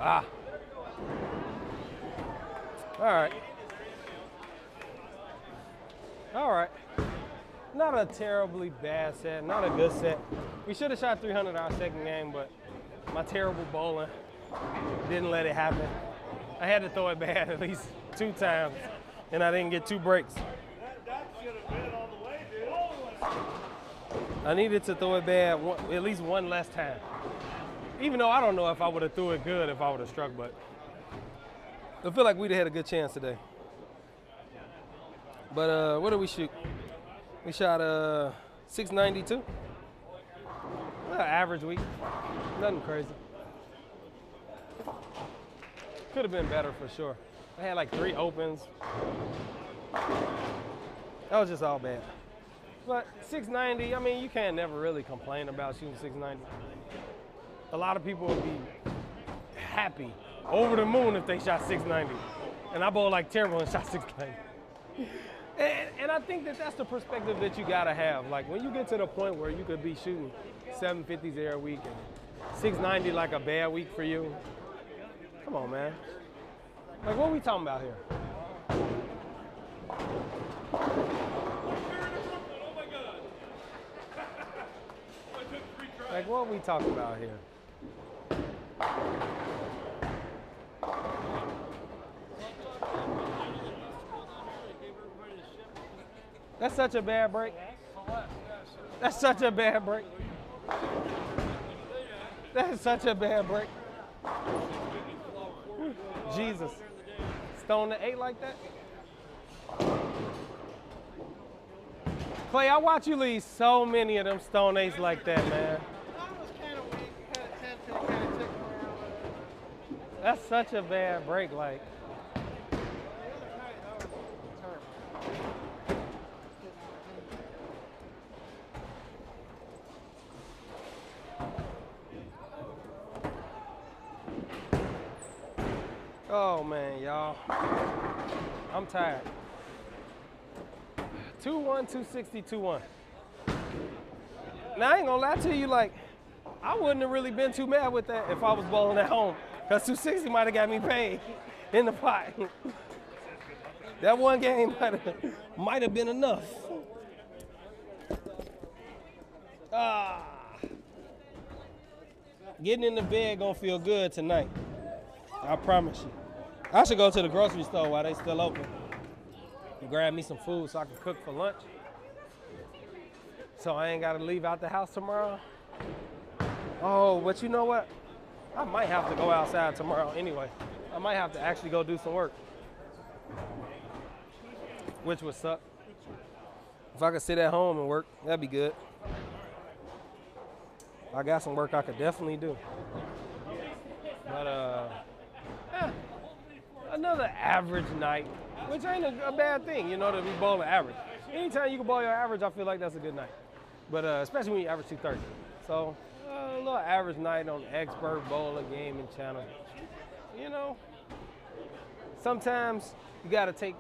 Ah. All right. All right. Not a terribly bad set, not a good set. We should have shot 300 our second game, but my terrible bowling didn't let it happen. I had to throw it bad at least 2 times, and I didn't get 2 breaks. That should have been on the way, dude. I needed to throw it bad at least 1 less time. Even though I don't know if I would have threw it good if I would have struck, but I feel like we'd have had a good chance today. But what did we shoot? We shot 692. Average week, nothing crazy. Could have been better for sure. I had like 3 opens. That was just all bad. But 690, I mean, you can't never really complain about shooting 690. A lot of people would be happy over the moon if they shot 690. And I bowled like terrible and shot 690. And I think that that's the perspective that you gotta have. Like when you get to the point where you could be shooting 750s every week and 690 like a bad week for you. Come on, man. Like what are we talking about here? Like what are we talking about here? That's such a bad break. That's such a bad break. That's such a bad break. Jesus. Stone the 8 like that? Clay, I watch you leave so many of them stone 8s like that, man. That was kind of weak. You had a 10 pin, kind of took more out of it. That's such a bad break, like. The other night, that was terrible. Oh man, y'all. I'm tired. 2-1, 260, 2-1. Now I ain't gonna lie to you, like, I wouldn't have really been too mad with that if I was bowling at home. Cause 260 might have got me paid in the pot. That one game might have been enough. Getting in the bed gonna feel good tonight. I promise you. I should go to the grocery store while they still open and grab me some food so I can cook for lunch. So I ain't gotta leave out the house tomorrow. Oh, but you know what? I might have to go outside tomorrow anyway. I might have to actually go do some work, which would suck. If I could sit at home and work, that'd be good. I got some work I could definitely do. But another average night, which ain't a bad thing, you know, to be bowling average. Anytime you can bowl your average, I feel like that's a good night. But especially when you average 230. So a little average night on Expert Bowler Gaming Channel. You know, sometimes you gotta take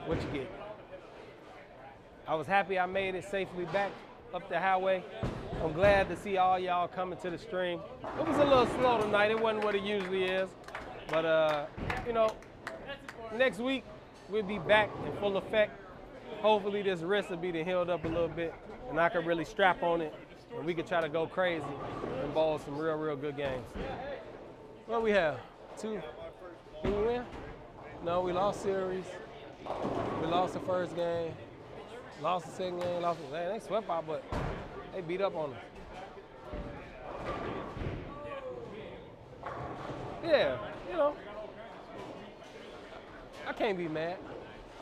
what you get. I was happy I made it safely back up the highway. I'm glad to see all y'all coming to the stream. It was a little slow tonight. It wasn't what it usually is. But, you know, next week we'll be back in full effect. Hopefully this wrist will be healed up a little bit and I can really strap on it and we can try to go crazy and bowl some real good games. What we have? 2. Did we win? No, we lost series. We lost the first game. Lost the second game. Lost the, they swept our butt. They beat up on us. Yeah, you know, I can't be mad.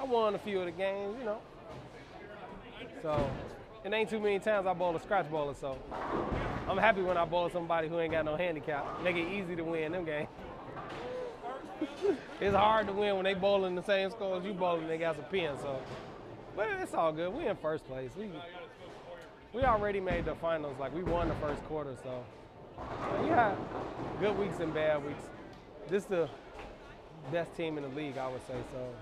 I won a few of the games, you know. So, it ain't too many times I bowl a scratch bowler, so I'm happy when I bowl somebody who ain't got no handicap. Make it easy to win them games. It's hard to win when they bowling the same score as you bowling and they got some pins, so. But it's all good. We in first place. We already made the finals. Like, we won the first quarter, so. You have good weeks and bad weeks. This is the best team in the league, I would say, so.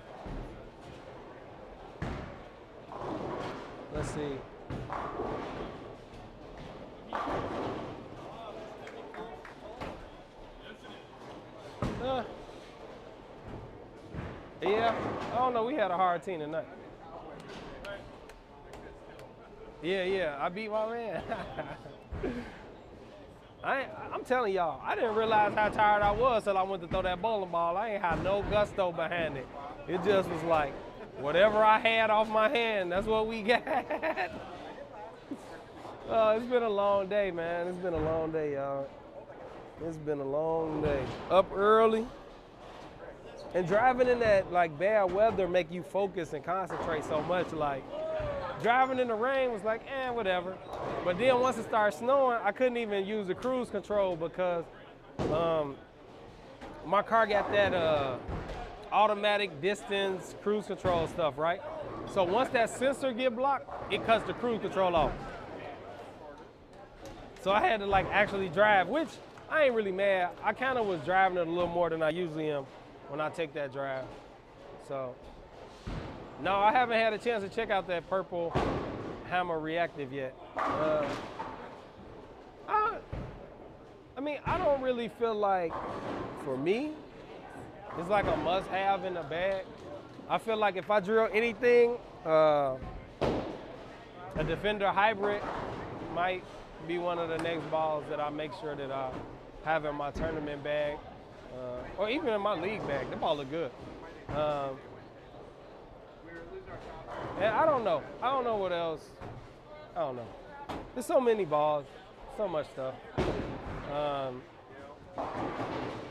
Let's see. Yeah, I don't know. We had a hard team tonight. Yeah, I beat my man. I'm telling y'all, I didn't realize how tired I was till I went to throw that bowling ball. I ain't had no gusto behind it. It just was like, whatever I had off my hand, that's what we got. It's been a long day, man. It's been a long day, y'all. It's been a long day. Up early. And driving in that like bad weather make you focus and concentrate so much. Like driving in the rain was like, whatever. But then once it started snowing, I couldn't even use the cruise control because my car got that automatic distance cruise control stuff, right? So once that sensor get blocked, it cuts the cruise control off. So I had to like actually drive, which I ain't really mad. I kind of was driving it a little more than I usually am when I take that drive. So, no, I haven't had a chance to check out that purple Hammer Reactive yet. I mean, I don't really feel like, for me, it's like a must-have in the bag. I feel like if I drill anything, a Defender Hybrid might be one of the next balls that I make sure that I have in my tournament bag, or even in my league bag. The ball look good. And I don't know. I don't know what else. I don't know. There's so many balls, so much stuff.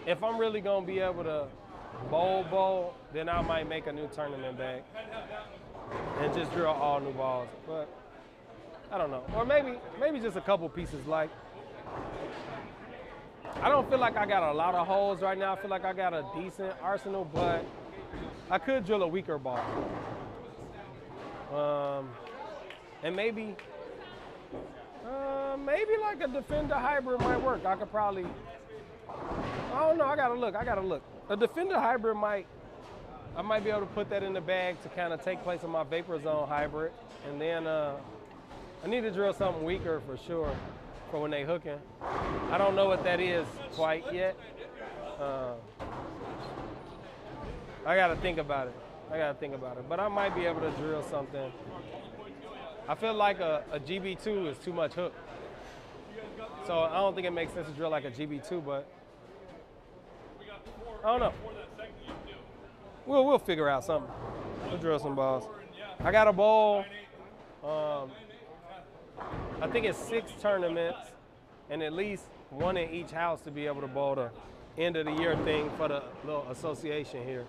If I'm really gonna be able to bowl, then I might make a new tournament bag and just drill all new balls. But I don't know. Or maybe just a couple pieces. Like, I don't feel like I got a lot of holes right now. I feel like I got a decent arsenal, but I could drill a weaker ball. And maybe like a Defender Hybrid might work. I could probably, I don't know, I gotta look. A Defender Hybrid I might be able to put that in the bag to kind of take place of my Vapor Zone Hybrid. And then I need to drill something weaker for sure for when they hooking. I don't know what that is quite yet. I gotta think about it. But I might be able to drill something. I feel like a GB2 is too much hook. So I don't think it makes sense to drill like a GB2, but I don't know. We'll figure out something. We'll drill some balls. I got a bowl. I think it's 6 tournaments and at least one in each house to be able to bowl the end of the year thing for the little association here.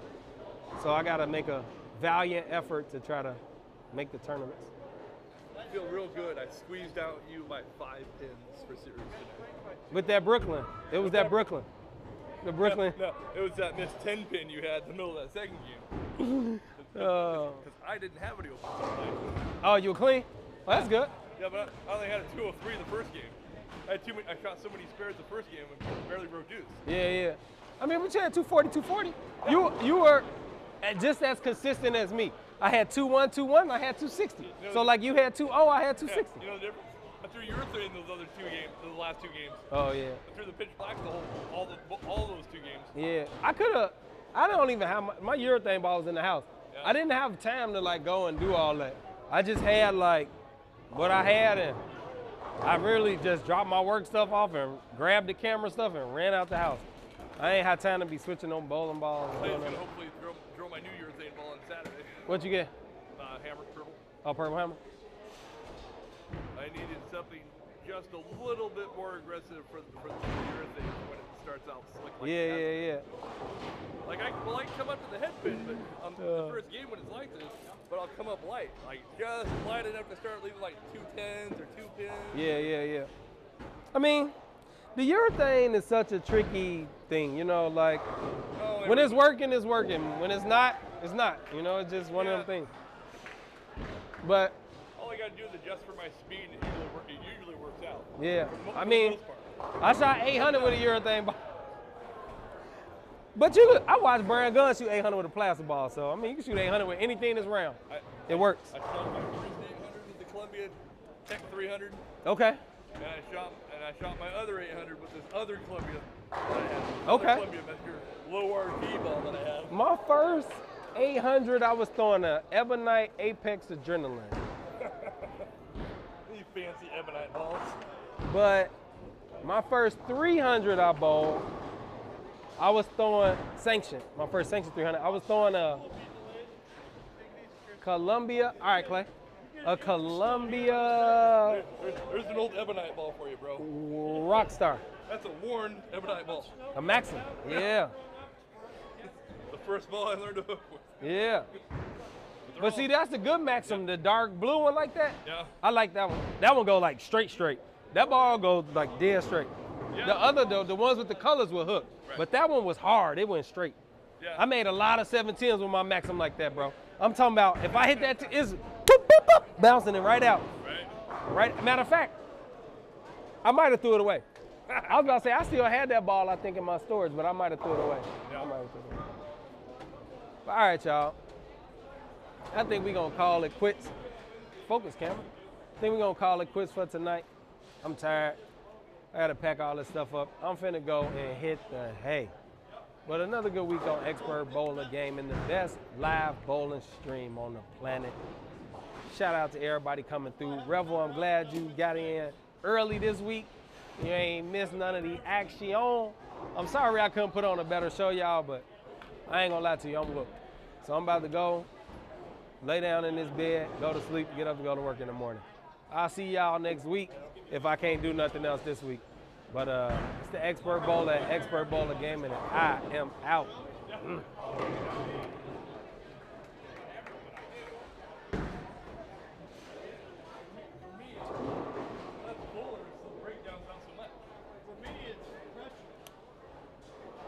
So I got to make a valiant effort to try to make the tournaments. I feel real good. I squeezed out you by 5 pins for series today. With that Brooklyn. It was that Brooklyn. The Brooklyn. No, it was that missed 10 pin you had in the middle of that second game. Because I didn't have any open tonight. Oh, you were clean? Well, that's good. Yeah, but I only had a 203 the first game. I shot so many spares the first game and barely broke deuce. Yeah. I mean, but you had 240, 240. You were just as consistent as me. I had 2-1, 2-1, and I had 260. You know, so like you had 2-0, I had 260. You know the difference? I threw urethane in those other 2 games, the last 2 games. Oh yeah. I threw the pitch black all those 2 games. Yeah, I don't even have my urethane ball was in the house. Yeah. I didn't have time to like go and do all that. I just had like what I had, and I really just dropped my work stuff off and grabbed the camera stuff and ran out the house. I ain't had time to be switching on bowling balls. I was gonna hopefully throw my new urethane ball on Saturday. What'd you get? Hammer purple. Oh, purple hammer. I needed something just a little bit more aggressive for the urethane when it starts out slick like that. Yeah. Like I can come up to the head pin, but on the first game when it's like this, but I'll come up light, like just light enough to start leaving like 2 10s or 2 pins. Yeah. I mean, the urethane is such a tricky thing, you know, like when it's working, it's working. When it's not, it's not. You know, it's just one of them things. But all I gotta do is adjust for my speed, and it usually works out. Yeah, I mean, I shot 800 with a urethane ball. But I watched Brian Gunn shoot 800 with a plastic ball, so I mean, you can shoot 800 with anything that's round. It works. I shot my first 800 with the Columbia Tech 300. Okay. And I shot my other 800 with this other Columbia that I had. Okay. Columbia Measure low RP ball that I had. My first 800, I was throwing a Ebonite Apex Adrenaline. These fancy Ebonite balls. But my first 300 I bowled, I was throwing Sanction. My first Sanction 300. I was throwing a Columbia. All right, Clay. A Columbia. There's an old Ebonite ball for you, bro. Rockstar. That's a worn Ebonite ball. A Maxim. Yeah. The first ball I learned to hook with. Yeah. But see, that's the good Maxim, the dark blue one like that. Yeah. I like that one. That one go like straight. That ball goes like dead straight. Yeah. The other though, the ones with the colors will hook. Right. But that one was hard. It went straight. Yeah. I made a lot of 710s with my Maxim like that, bro. I'm talking about if I hit that, it's boop, boop, boop, bouncing it right out. Right. Matter of fact, I might have threw it away. I was about to say, I still had that ball, I think, in my storage, but I might have threw it away. Yeah. I might have threw it away. But all right, y'all. I think we're going to call it quits. Focus, camera. I think we're going to call it quits for tonight. I'm tired. I got to pack all this stuff up. I'm finna go and hit the hay. But another good week on Expert Bowler Gaming, the best live bowling stream on the planet. Shout out to everybody coming through. Revel, I'm glad you got in early this week. You ain't missed none of the action. I'm sorry I couldn't put on a better show, y'all, but I ain't gonna lie to you, I'm whooped. So I'm about to go, lay down in this bed, go to sleep, get up and go to work in the morning. I'll see y'all next week if I can't do nothing else this week. But it's the Expert Bowler at Expert Bowler Gaming, and I am out.